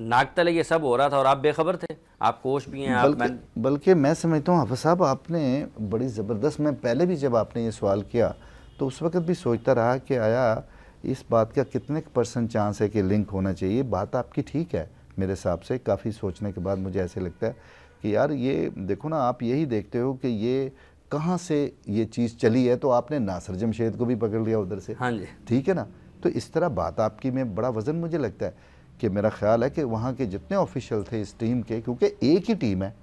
S1: नाक तले ये सब हो रहा था और आप बेखबर थे, आप कोच भी हैं।
S2: बल्कि मैं समझता हूँ हाफिज साहब, आपने बड़ी ज़बरदस्त, मैं पहले भी जब आपने ये सवाल किया तो उस वक्त भी सोचता रहा कि आया इस बात का कितने % चांस है कि लिंक होना चाहिए। बात आपकी ठीक है, मेरे हिसाब से काफ़ी सोचने के बाद मुझे ऐसे लगता है कि यार ये देखो ना, आप यही देखते हो कि ये कहाँ से ये चीज़ चली है, तो आपने नासिर जमशेद को भी पकड़ लिया उधर से।
S1: हाँ जी,
S2: ठीक है ना। तो इस तरह बात आपकी में बड़ा वज़न मुझे लगता है कि मेरा ख्याल है कि वहाँ के जितने ऑफिशियल थे इस टीम के, क्योंकि एक ही टीम है,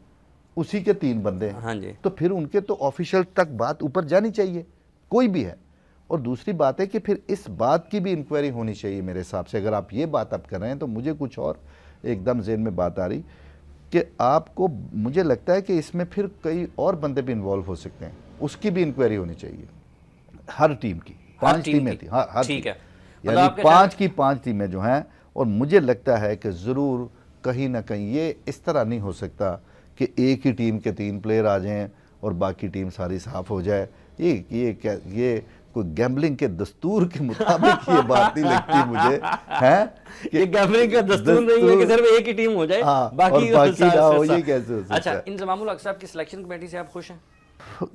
S2: उसी के 3 बंदे हैं।
S1: हाँ जी,
S2: तो फिर उनके तो ऑफिशियल तक बात ऊपर जानी चाहिए, कोई भी है। और दूसरी बात है कि फिर इस बात की भी इंक्वायरी होनी चाहिए मेरे हिसाब से। अगर आप ये बात अब कर रहे हैं तो मुझे कुछ और एकदम ज़हन में बात आ रही कि आपको, मुझे लगता है कि इसमें फिर कई और बंदे भी इन्वॉल्व हो सकते हैं, उसकी भी इंक्वायरी होनी चाहिए हर टीम की। 5 टीमें थी, हाँ,
S1: ठीक है,
S2: यानी 5 की 5 टीमें जो हैं। और मुझे लगता है कि ज़रूर कहीं ना कहीं ये इस तरह नहीं हो सकता कि एक ही टीम के 3 प्लेयर आ जाएं और बाकी टीम सारी साफ़ हो जाए। ये कोई गैम्बलिंग के दस्तूर के मुताबिक ये बात नहीं लगती मुझे, है कि
S1: ये गैम्बलिंग का दस्तूर नहीं है कि सिर्फ एक ही टीम हो जाए, बाकी
S2: ना हो, ये कैसे हो सकता है?
S1: अच्छा, इंजमामुल हक साहब की सिलेक्शन कमेटी से आप खुश हैं?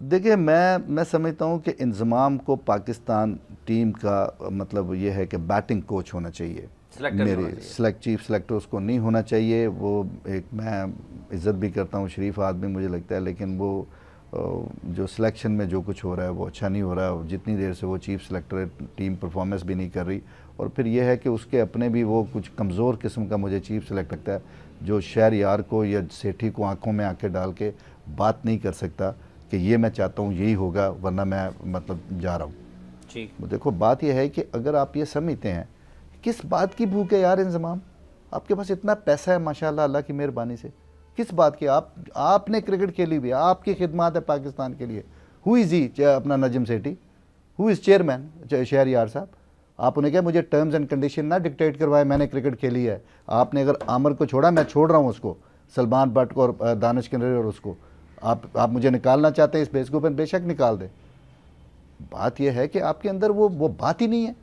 S2: देखिए, मैं समझता हूँ कि इंजमाम को पाकिस्तान टीम का मतलब ये है कि बैटिंग कोच होना चाहिए। मेरे चीफ सेलेक्टर उसको नहीं होना चाहिए। वो एक, मैं इज़्ज़त भी करता हूँ, शरीफ आदमी मुझे लगता है, लेकिन वो जो सिलेक्शन में जो कुछ हो रहा है वो अच्छा नहीं हो रहा है। जितनी देर से वो चीफ सेलेक्टर है, टीम परफॉर्मेंस भी नहीं कर रही। और फिर यह है कि उसके अपने भी वो कुछ कमज़ोर किस्म का मुझे चीफ सेलेक्ट लगता है, जो शहरयार को या सेठी को आंखों में आंखें डाल के बात नहीं कर सकता कि ये मैं चाहता हूँ यही होगा, वरना मैं मतलब जा रहा हूँ।
S1: ठीक,
S2: देखो बात यह है कि अगर आप ये समझते हैं, किस बात की भूख है यार इंजमाम, आपके पास इतना पैसा है माशाल्लाह अल्लाह की मेहरबानी से, किस बात की? आपने क्रिकेट खेली हुई है, आपकी खिदमत है पाकिस्तान के लिए। हु इज़ ही अपना Najam Sethi, who is chairman Shahryar साहब? आप उन्हें क्या मुझे टर्म्स एंड कंडीशन ना डिक्टेट करवाए, मैंने क्रिकेट खेली है। आपने अगर आमर को छोड़ा, मैं छोड़ रहा हूँ उसको, सलमान भट्ट को और दानिश किनरी और उसको। आप मुझे निकालना चाहते हैं इस बेस के ऊपर, बेशक निकाल दें। बात यह है कि आपके अंदर वो बात ही नहीं है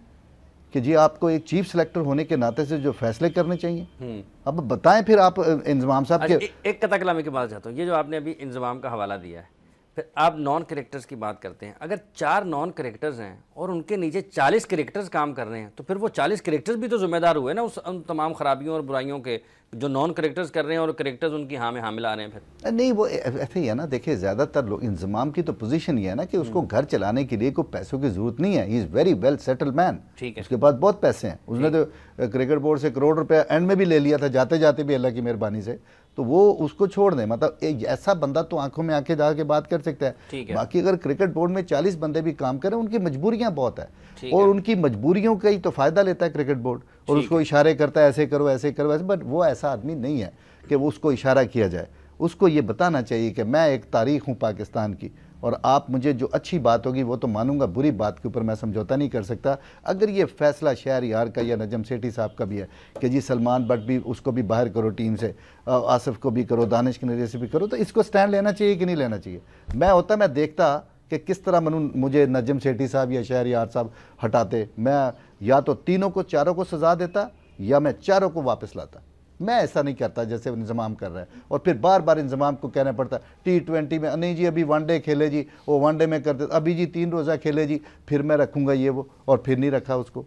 S2: कि जी आपको एक चीफ सेलेक्टर होने के नाते से जो फैसले करने चाहिए। अब बताएं फिर आप इंजमाम साहब के।
S1: एक कथा कलामी की बात चाहता हूँ, ये जो आपने अभी इंजमाम का हवाला दिया है, फिर आप नॉन करेक्टर्स की बात करते हैं। अगर 4 नॉन करेक्टर्स हैं और उनके नीचे 40 करेक्टर्स काम कर रहे हैं, तो फिर वो 40 करेक्टर्स भी तो जिम्मेदार हुए ना उन तमाम खराबियों और बुराइयों के, जो नॉन करेक्टर्स कर रहे हैं और करेक्टर्स उनकी हाँ में हाँ मिला रहे हैं। फिर
S2: नहीं, वो ऐसे ही है ना। देखिए ज़्यादातर लोग, इंजमाम की तो पोजीशन ये है ना कि उसको घर चलाने के लिए कोई पैसों की जरूरत नहीं है। He is very well settled man, उसके पास बहुत पैसे हैं। उसने तो क्रिकेट बोर्ड से करोड़ रुपया एंड में भी ले लिया था, जाते जाते भी अल्लाह की मेहरबानी से। तो वो उसको छोड़ दें, मतलब एक ऐसा बंदा तो आंखों में आंखें डाल के बात कर सकता है। बाकी अगर क्रिकेट बोर्ड में 40 बंदे भी काम करें, उनकी मजबूरियां बहुत है और उनकी मजबूरियों का ही तो फायदा लेता है क्रिकेट बोर्ड, और उसको इशारे करता है ऐसे करो ऐसे करो ऐसे। बट वो ऐसा आदमी नहीं है कि वो उसको इशारा किया जाए। उसको ये बताना चाहिए कि मैं एक तारीख हूँ पाकिस्तान की, और आप मुझे जो अच्छी बात होगी वो तो मानूंगा, बुरी बात के ऊपर मैं समझौता नहीं कर सकता। अगर ये फैसला शहरयार का या नजम सेठी साहब का भी है कि जी सलमान भट्ट भी, उसको भी बाहर करो टीम से, आसिफ को भी करो, दानिश किनरी से भी करो, तो इसको स्टैंड लेना चाहिए कि नहीं लेना चाहिए? मैं देखता कि किस तरह मुझे नजम सेठी साहब या शहरयार साहब हटाते। मैं या तो तीनों को, चारों को सजा देता, या मैं चारों को वापस लाता। मैं ऐसा नहीं करता जैसे इंजमाम कर रहा है, और फिर बार बार इंजमाम को कहना पड़ता T20 में नहीं जी अभी वनडे खेले जी, वो वनडे में कर दे, अभी जी 3 रोज़ा खेले जी, फिर मैं रखूँगा ये वो, और फिर नहीं रखा उसको।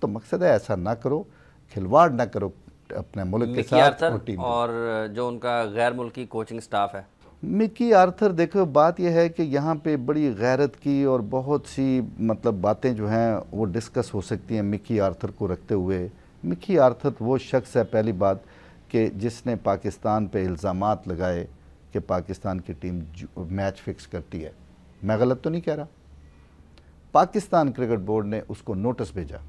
S2: तो मकसद है ऐसा ना करो, खिलवाड़ ना करो अपने मुल्क के साथ और टीम।
S1: और जो उनका गैर मुल्की कोचिंग स्टाफ है,
S2: मिकी आर्थर, देखो बात यह है कि यहाँ पे बड़ी गैरत की और बहुत सी मतलब बातें जो हैं वो डिस्कस हो सकती हैं मिकी आर्थर को रखते हुए। मिकी आर्थर वो शख्स है, पहली बात, कि जिसने पाकिस्तान पे इल्ज़ामात लगाए कि पाकिस्तान की टीम मैच फिक्स करती है। मैं गलत तो नहीं कह रहा? पाकिस्तान क्रिकेट बोर्ड ने उसको नोटिस भेजा,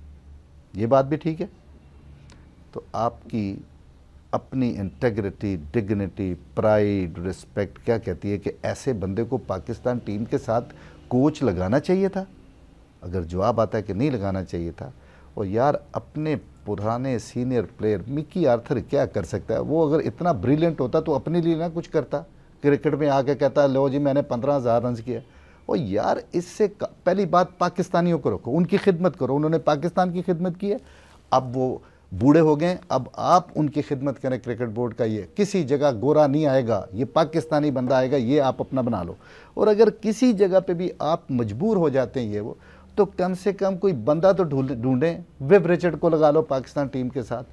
S2: ये बात भी ठीक है। तो आपकी अपनी इंटेग्रिटी, डिग्निटी, प्राइड, रिस्पेक्ट क्या कहती है कि ऐसे बंदे को पाकिस्तान टीम के साथ कोच लगाना चाहिए था? अगर जवाब आता है कि नहीं लगाना चाहिए था, और यार अपने पुराने सीनियर प्लेयर मिकी आर्थर क्या कर सकता है? वो अगर इतना ब्रिलियंट होता तो अपने लिए ना कुछ करता, क्रिकेट में आके कहता लो जी मैंने 15,000 रन किया। और यार इससे पहली बात पाकिस्तानियों को रखो, उनकी खिदमत करो। उन्होंने पाकिस्तान की खिदमत की है, अब वो बूढ़े हो गए, अब आप उनकी खिदमत करें। क्रिकेट बोर्ड का ये किसी जगह गोरा नहीं आएगा, ये पाकिस्तानी बंदा आएगा, ये आप अपना बना लो। और अगर किसी जगह पे भी आप मजबूर हो जाते हैं ये वो, तो कम से कम कोई बंदा तो ढूंढें। विव रिचर्ड को लगा लो पाकिस्तान टीम के साथ,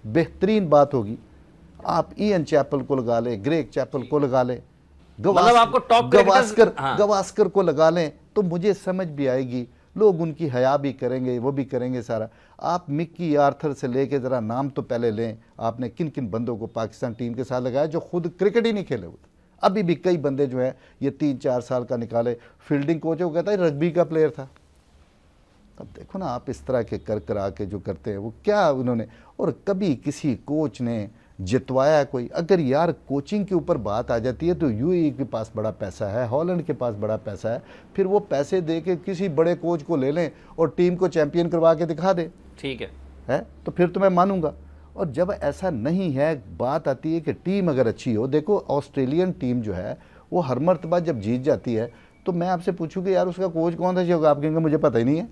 S2: बेहतरीन बात होगी। आप इयन चैपल को लगा लें, ग्रेग चैपल को लगा लें,
S1: मतलब आपको टॉप
S2: गवास्कर को लगा लें, तो मुझे समझ भी आएगी, लोग उनकी हया भी करेंगे, वो भी करेंगे सारा। आप मिकी आर्थर से लेके ज़रा नाम तो पहले लें, आपने किन किन बंदों को पाकिस्तान टीम के साथ लगाया जो खुद क्रिकेट ही नहीं खेले हुए। अभी भी कई बंदे जो है ये 3-4 साल का निकाले, फील्डिंग कोच वो कहता है रग्बी का प्लेयर था। अब देखो ना आप इस तरह के कर आके जो करते हैं वो क्या उन्होंने, और कभी किसी कोच ने जितवाया कोई? अगर यार कोचिंग के ऊपर बात आ जाती है तो यूएई के पास बड़ा पैसा है, हॉलैंड के पास बड़ा पैसा है, फिर वो पैसे दे के किसी बड़े कोच को ले लें और टीम को चैंपियन करवा के दिखा दे,
S1: ठीक
S2: है तो फिर तो मैं मानूंगा। और जब ऐसा नहीं है, बात आती है कि टीम अगर अच्छी हो, देखो ऑस्ट्रेलियन टीम जो है वो हर मरतबा जब जीत जाती है तो मैं आपसे पूछूं कि यार उसका कोच कौन था, जो आप कहेंगे मुझे पता ही नहीं है।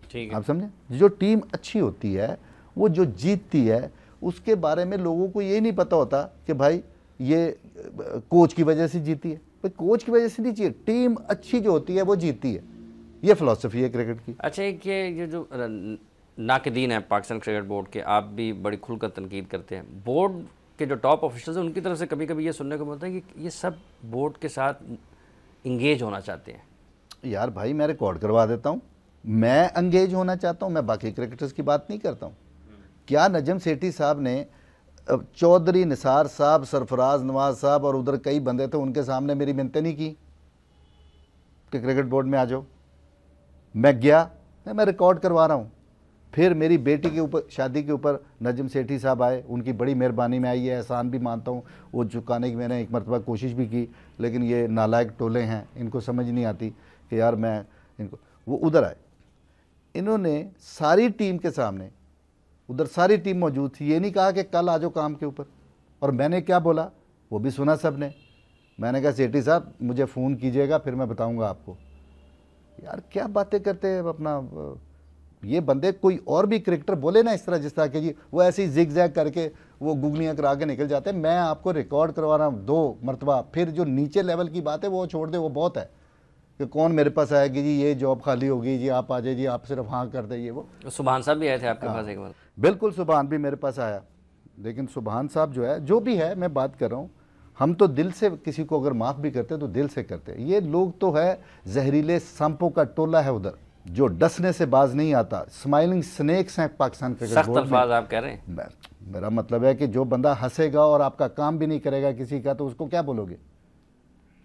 S1: ठीक है,
S2: आप समझे? जो टीम अच्छी होती है, वो जो जीतती है, उसके बारे में लोगों को ये नहीं पता होता कि भाई ये कोच की वजह से जीती है। भाई कोच की वजह से नहीं जीती, टीम अच्छी जो होती है वो जीतती है। ये फिलॉसफी है क्रिकेट की।
S1: अच्छा, ये जो नाक़दीन हैं पाकिस्तान क्रिकेट बोर्ड के, आप भी बड़ी खुलकर तनकीद करते हैं। बोर्ड के जो टॉप ऑफिसर्स हैं उनकी तरफ से कभी कभी ये सुनने को मिलता है कि ये सब बोर्ड के साथ इंगेज होना चाहते हैं।
S2: यार भाई मैं रिकॉर्ड करवा देता हूँ, मैं एंगेज होना चाहता हूँ, मैं बाकी क्रिकेटर्स की बात नहीं करता हूँ। क्या नजम सेठी साहब ने चौधरी निसार साहब, सरफराज नवाज साहब और उधर कई बंदे थे, उनके सामने मेरी मिन्नतें नहीं की कि क्रिकेट बोर्ड में आ जाओ? मैं गया, मैं रिकॉर्ड करवा रहा हूँ। फिर मेरी बेटी के ऊपर, शादी के ऊपर नजम सेठी साहब आए, उनकी बड़ी मेहरबानी में आई है, एहसान भी मानता हूँ। वो चुकाने की मैंने एक मरतबा कोशिश भी की, लेकिन ये नालायक टोले हैं, इनको समझ नहीं आती कि यार मैं इनको। वो उधर आए, इन्होंने सारी टीम के सामने, उधर सारी टीम मौजूद थी, ये नहीं कहा कि कल आ जाओ काम के ऊपर। और मैंने क्या बोला वो भी सुना सब ने। मैंने कहा सेठी साहब मुझे फ़ोन कीजिएगा, फिर मैं बताऊँगा आपको। यार क्या बातें करते हैं अपना। ये बंदे कोई और भी क्रिकेटर बोले ना इस तरह, जिस तरह के जी वो ऐसे ही जिग जैग करके वो गुगलियाँ करा के निकल जाते हैं। मैं आपको रिकॉर्ड करवा रहा हूँ 2 मरतबा। फिर जो नीचे लेवल की बात है वो छोड़ दे, वो बहुत है कि कौन मेरे पास आया कि जी ये जॉब खाली होगी जी, आप आ जाइए जी, आप सिर्फ हाँ कर दे। वो
S1: सुभान साहब भी आए थे आपके पास एक बार?
S2: बिल्कुल, सुभान भी मेरे पास आया, लेकिन सुभान साहब जो है, जो भी है, मैं बात कर रहा हूँ, हम तो दिल से किसी को अगर माफ़ भी करते हैं तो दिल से करते हैं। ये लोग तो है जहरीले सांपों का टोला है उधर, जो डसने से बाज नहीं आता। स्माइलिंग स्नेक्स हैं पाकिस्तान क्रिकेट बोर्ड में।
S1: आप कह रहे हैं?
S2: मेरा मतलब है कि जो बंदा हंसेगा और आपका काम भी नहीं करेगा किसी का, तो उसको क्या बोलोगे?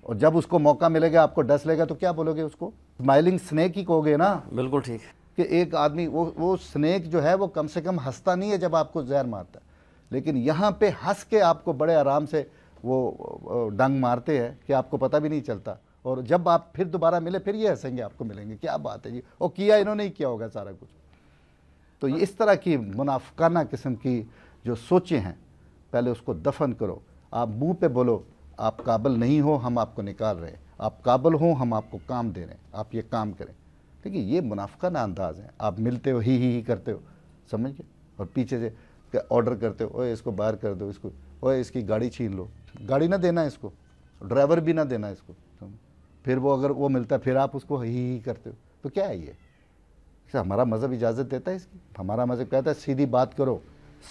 S2: और जब उसको मौका मिलेगा, आपको डस लेगा, तो क्या बोलोगे उसको? स्माइलिंग स्नेक ही कहोगे ना।
S1: बिल्कुल ठीक है
S2: कि एक आदमी, वो स्नेक जो है वो कम से कम हंसता नहीं है जब आपको जहर मारता है, लेकिन यहाँ पे हंस के आपको बड़े आराम से वो डंग मारते हैं कि आपको पता भी नहीं चलता। और जब आप फिर दोबारा मिले, फिर ये हंसेंगे, आपको मिलेंगे, क्या बात है जी, और किया इन्होंने ही किया होगा सारा कुछ। तो ये इस तरह की मुनाफिकाना किस्म की जो सोचें हैं, पहले उसको दफन करो। आप मुंह पे बोलो आप काबिल नहीं हो, हम आपको निकाल रहे हैं, आप काबिल हो, हम आपको काम दे रहे हैं, आप ये काम करें। देखिए ये मुनाफिकाना अंदाज है। आप मिलते हो ही करते हो, समझ गए, और पीछे से ऑर्डर करते हो, ओए इसको बाहर कर दो, इसको, ओए इसकी गाड़ी छीन लो। गाड़ी ना देना इसको, ड्राइवर भी ना देना इसको। फिर वो अगर वो मिलता है फिर आप उसको ही करते हो, तो क्या है ये? हमारा मज़हब इजाज़त देता है इसकी? हमारा मज़हब कहता है सीधी बात करो,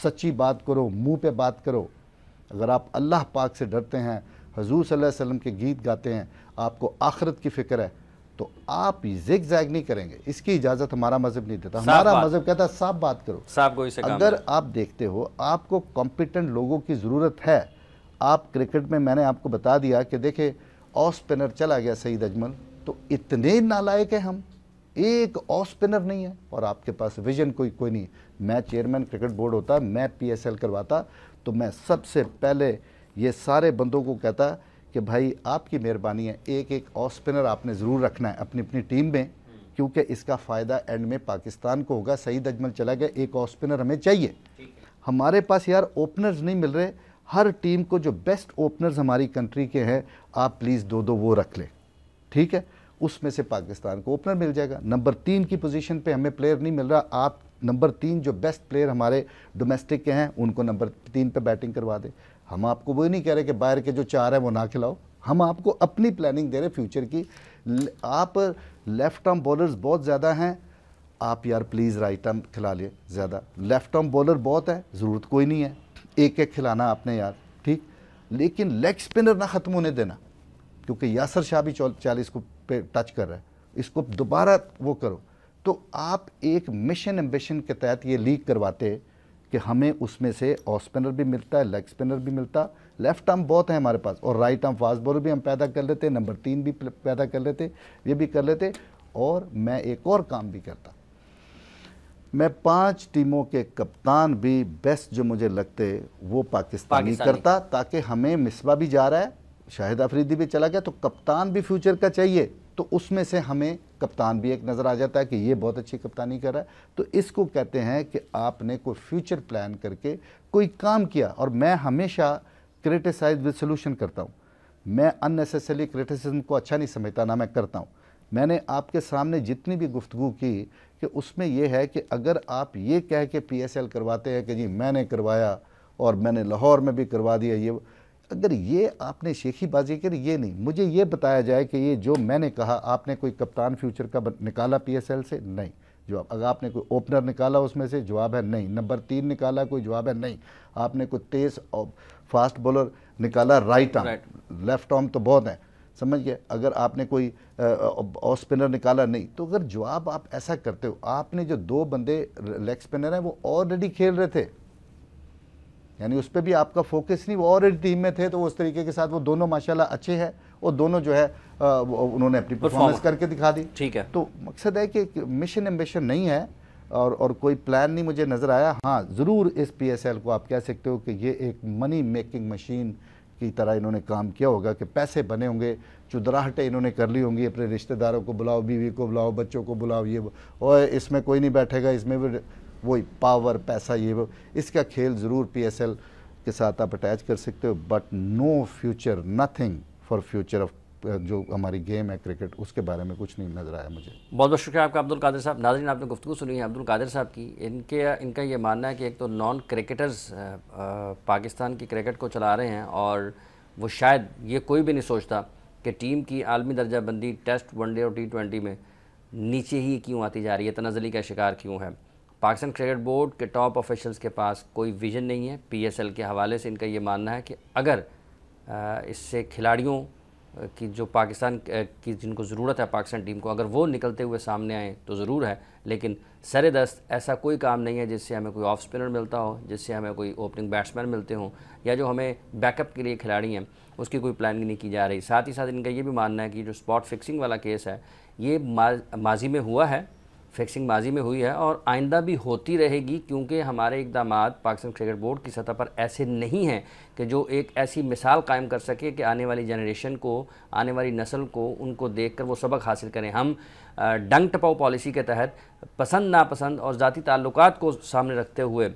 S2: सच्ची बात करो, मुंह पे बात करो। अगर आप अल्लाह पाक से डरते हैं, हुज़ूर सल्लल्लाहु अलैहि वसल्लम के गीत गाते हैं, आपको आखिरत की फ़िक्र है, तो आप जिग जैग नहीं करेंगे। इसकी इजाज़त हमारा मज़हब नहीं देता। हमारा मज़हब कहता है साफ बात करो,
S1: साफ गोई से काम।
S2: अगर आप देखते हो आपको कॉम्पिटेंट लोगों की ज़रूरत है। आप क्रिकेट में, मैंने आपको बता दिया कि देखे ऑफ स्पिनर चला गया सईद अजमल, तो इतने नालायक है हम, एक ऑफ स्पिनर नहीं है और आपके पास विजन कोई नहीं। मैं चेयरमैन क्रिकेट बोर्ड होता, मैं PSL करवाता, तो मैं सबसे पहले ये सारे बंदों को कहता कि भाई आपकी मेहरबानी है, एक ऑफ स्पिनर आपने ज़रूर रखना है अपनी अपनी टीम में, क्योंकि इसका फ़ायदा एंड में पाकिस्तान को होगा। सईद अजमल चला गया, एक ऑफ स्पिनर हमें चाहिए। हमारे पास यार ओपनर्स नहीं मिल रहे। हर टीम को जो बेस्ट ओपनर्स हमारी कंट्री के हैं, आप प्लीज़ 2 वो रख लें, ठीक है? उसमें से पाकिस्तान को ओपनर मिल जाएगा। नंबर 3 की पोजीशन पे हमें प्लेयर नहीं मिल रहा, आप नंबर 3 जो बेस्ट प्लेयर हमारे डोमेस्टिक के हैं उनको नंबर 3 पे बैटिंग करवा दें। हम आपको वो नहीं कह रहे कि बाहर के जो 4 हैं वो ना खिलाओ, हम आपको अपनी प्लानिंग दे रहे फ्यूचर की। आप लेफ्ट आर्म बॉलर्स बहुत ज़्यादा हैं, आप यार प्लीज़ राइट आर्म खिला लिए ज़्यादा। लेफ्ट आर्म बॉलर बहुत है, ज़रूरत कोई नहीं है, एक खिलाना आपने यार, ठीक। लेकिन लेग स्पिनर ना ख़त्म होने देना, क्योंकि यासर शाह भी 40 को पे टच कर रहा है, इसको दोबारा वो करो। तो आप एक मिशन एम्बिशन के तहत ये लीग करवाते कि हमें उसमें से ऑफ स्पिनर भी मिलता है, लेग स्पिनर भी मिलता, लेफ्ट आर्म बहुत है हमारे पास, और राइट आर्म फास्ट बॉलर भी हम पैदा कर लेते, नंबर 3 भी पैदा कर लेते, ये भी कर लेते। और मैं एक और काम भी करता, मैं 5 टीमों के कप्तान भी बेस्ट जो मुझे लगते वो पाकिस्तानी करता, ताकि हमें मिसबा भी जा रहा है, शाहिद अफरीदी भी चला गया, तो कप्तान भी फ्यूचर का चाहिए, तो उसमें से हमें कप्तान भी एक नज़र आ जाता है कि ये बहुत अच्छी कप्तानी कर रहा है। तो इसको कहते हैं कि आपने कोई फ्यूचर प्लान करके कोई काम किया। और मैं हमेशा क्रिटिसाइज विद सोल्यूशन करता हूँ, मैं अननेसेसरी क्रिटिसिज्म को अच्छा नहीं समझता, ना मैं करता हूँ। मैंने आपके सामने जितनी भी गुफ्तगू की कि उसमें यह है कि अगर आप ये कह के PSL करवाते हैं कि जी मैंने करवाया और मैंने लाहौर में भी करवा दिया, ये अगर ये आपने शेखीबाजी करी, ये नहीं, मुझे ये बताया जाए कि ये जो मैंने कहा आपने कोई कप्तान फ्यूचर का निकाला PSL से, नहीं। जवाब। अगर आपने कोई ओपनर निकाला उसमें से, जवाब है नहीं। नंबर 3 निकाला, कोई जवाब है नहीं। आपने कोई तेज़ फास्ट बॉलर निकाला, राइट आर्म, लेफ्ट आर्म तो बहुत है, समझ गए। अगर आपने कोई ऑफ स्पिनर निकाला, नहीं। तो अगर जवाब आप ऐसा करते हो, आपने जो 2 बंदे लेग स्पिनर हैं वो ऑलरेडी खेल रहे थे, यानी उस पर भी आपका फोकस नहीं, वो ऑलरेडी टीम में थे, तो उस तरीके के साथ वो दोनों माशाल्लाह अच्छे हैं और दोनों जो है उन्होंने अपनी परफॉर्मेंस करके दिखा दी।
S1: ठीक है।
S2: तो मकसद है कि मिशन एम्बिशन नहीं है और कोई प्लान नहीं मुझे नज़र आया। हाँ, ज़रूर इस PSL को आप कह सकते हो कि ये एक मनी मेकिंग मशीन की तरह इन्होंने काम किया होगा, कि पैसे बने होंगे, चुदराहटें इन्होंने कर ली होंगी, अपने रिश्तेदारों को बुलाओ, बीवी को बुलाओ, बच्चों को बुलाओ, ये और इसमें कोई नहीं बैठेगा, इसमें भी वही पावर, पैसा, ये वो। इसका खेल ज़रूर PSL के साथ आप अटैच कर सकते हो, but no future, nothing for future of जो हमारी गेम है क्रिकेट, उसके बारे में कुछ नहीं नज़र आया मुझे।
S1: बहुत बहुत शुक्रिया आपका अब्दुल कादिर साहब। नाज़रीन, आपने गुफ्तगू सुनी है अब्दुल कादिर साहब की। इनका ये मानना है कि एक तो नॉन क्रिकेटर्स पाकिस्तान की क्रिकेट को चला रहे हैं और वो शायद ये कोई भी नहीं सोचता कि टीम की आलमी दर्जाबंदी टेस्ट, वनडे और T20 में नीचे ही क्यों आती जा रही है, तनाज़ुली का शिकार क्यों है। पाकिस्तान क्रिकेट बोर्ड के टॉप ऑफिशियल्स के पास कोई विजन नहीं है। PSL के हवाले से इनका ये मानना है कि अगर इससे खिलाड़ियों की जो पाकिस्तान की जिनको ज़रूरत है पाकिस्तान टीम को, अगर वो निकलते हुए सामने आए तो ज़रूर है, लेकिन सरे दस्त ऐसा कोई काम नहीं है जिससे हमें कोई ऑफ स्पिनर मिलता हो, जिससे हमें कोई ओपनिंग बैट्समैन मिलते हों, या जो हमें बैकअप के लिए खिलाड़ी हैं उसकी कोई प्लानिंग नहीं की जा रही। साथ ही साथ इनका ये भी मानना है कि जो स्पॉट फिक्सिंग वाला केस है ये माजी में हुआ है, फिक्सिंग माजी में हुई है और आइंदा भी होती रहेगी, क्योंकि हमारे इक़दाम पाकिस्तान क्रिकेट बोर्ड की सतह पर ऐसे नहीं हैं कि जो एक ऐसी मिसाल कायम कर सके कि आने वाली जनरेशन को, आने वाली नस्ल को उनको देखकर वो सबक हासिल करें। हम डंग टपाओ पॉलिसी के तहत पसंद नापसंद और ज़ाती ताल्लुकात को सामने रखते हुए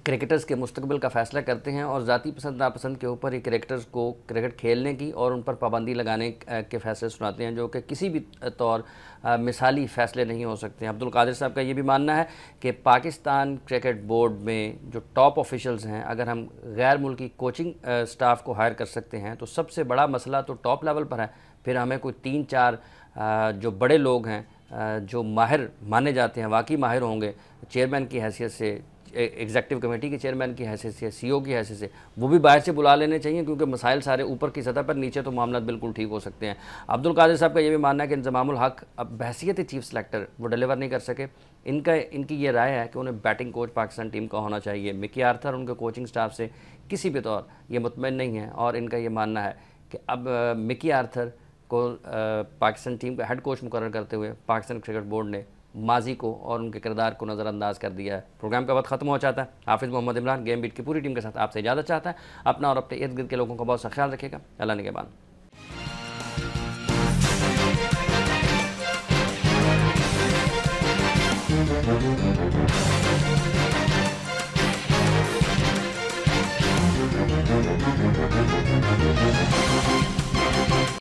S1: क्रिकेटर्स के मुस्तकबिल का फ़ैसला करते हैं और ज़ाती पसंद नापसंद के ऊपर ही क्रिकेटर्स को क्रिकेट खेलने की और उन पर पाबंदी लगाने के फ़ैसले सुनाते हैं, जो कि किसी भी तौर मिसाली फ़ैसले नहीं हो सकते हैं। अब्दुल कादिर साहब का ये भी मानना है कि पाकिस्तान क्रिकेट बोर्ड में जो टॉप ऑफिशियल्स हैं, अगर हम गैर मुल्की कोचिंग स्टाफ को हायर कर सकते हैं तो सबसे बड़ा मसला तो टॉप लेवल पर है। फिर हमें कोई 3-4 जो बड़े लोग हैं, जो माहिर माने जाते हैं, वाकई माहिर होंगे, चेयरमैन की हैसियत से, एग्जेक्टिव कमेटी के चेयरमैन की हैसियत से, CEO की हैसियत से, वो भी बाहर से बुला लेने चाहिए, क्योंकि मसाइल सारे ऊपर की सतह पर, नीचे तो मामला बिल्कुल ठीक हो सकते हैं। अब्दुल कादिर साहब का ये भी मानना है कि इंजमामुल हक अब बहैसियत चीफ सेलेक्टर वो डिलीवर नहीं कर सके। इनकी ये राय है कि उन्हें बैटिंग कोच पाकिस्तान टीम का होना चाहिए। मिकी आर्थर उनके कोचिंग स्टाफ से किसी भी तौर ये मुतमईन नहीं है और इनका ये मानना है कि अब मिकी आर्थर को पाकिस्तान टीम का हेड कोच मुकर्रर करते हुए पाकिस्तान क्रिकेट बोर्ड ने माजी को और उनके किरदार को नज़रअंदाज कर दिया है। प्रोग्राम का वक्त खत्म हो जाता है। हाफिज़ मोहम्मद इमरान गेम बीट की पूरी टीम के साथ आपसे इजाज़त चाहता है। अपना और अपने इर्द गिर्द के लोगों का बहुत सा ख्याल रखिएगा। अल्लाह निगहबान।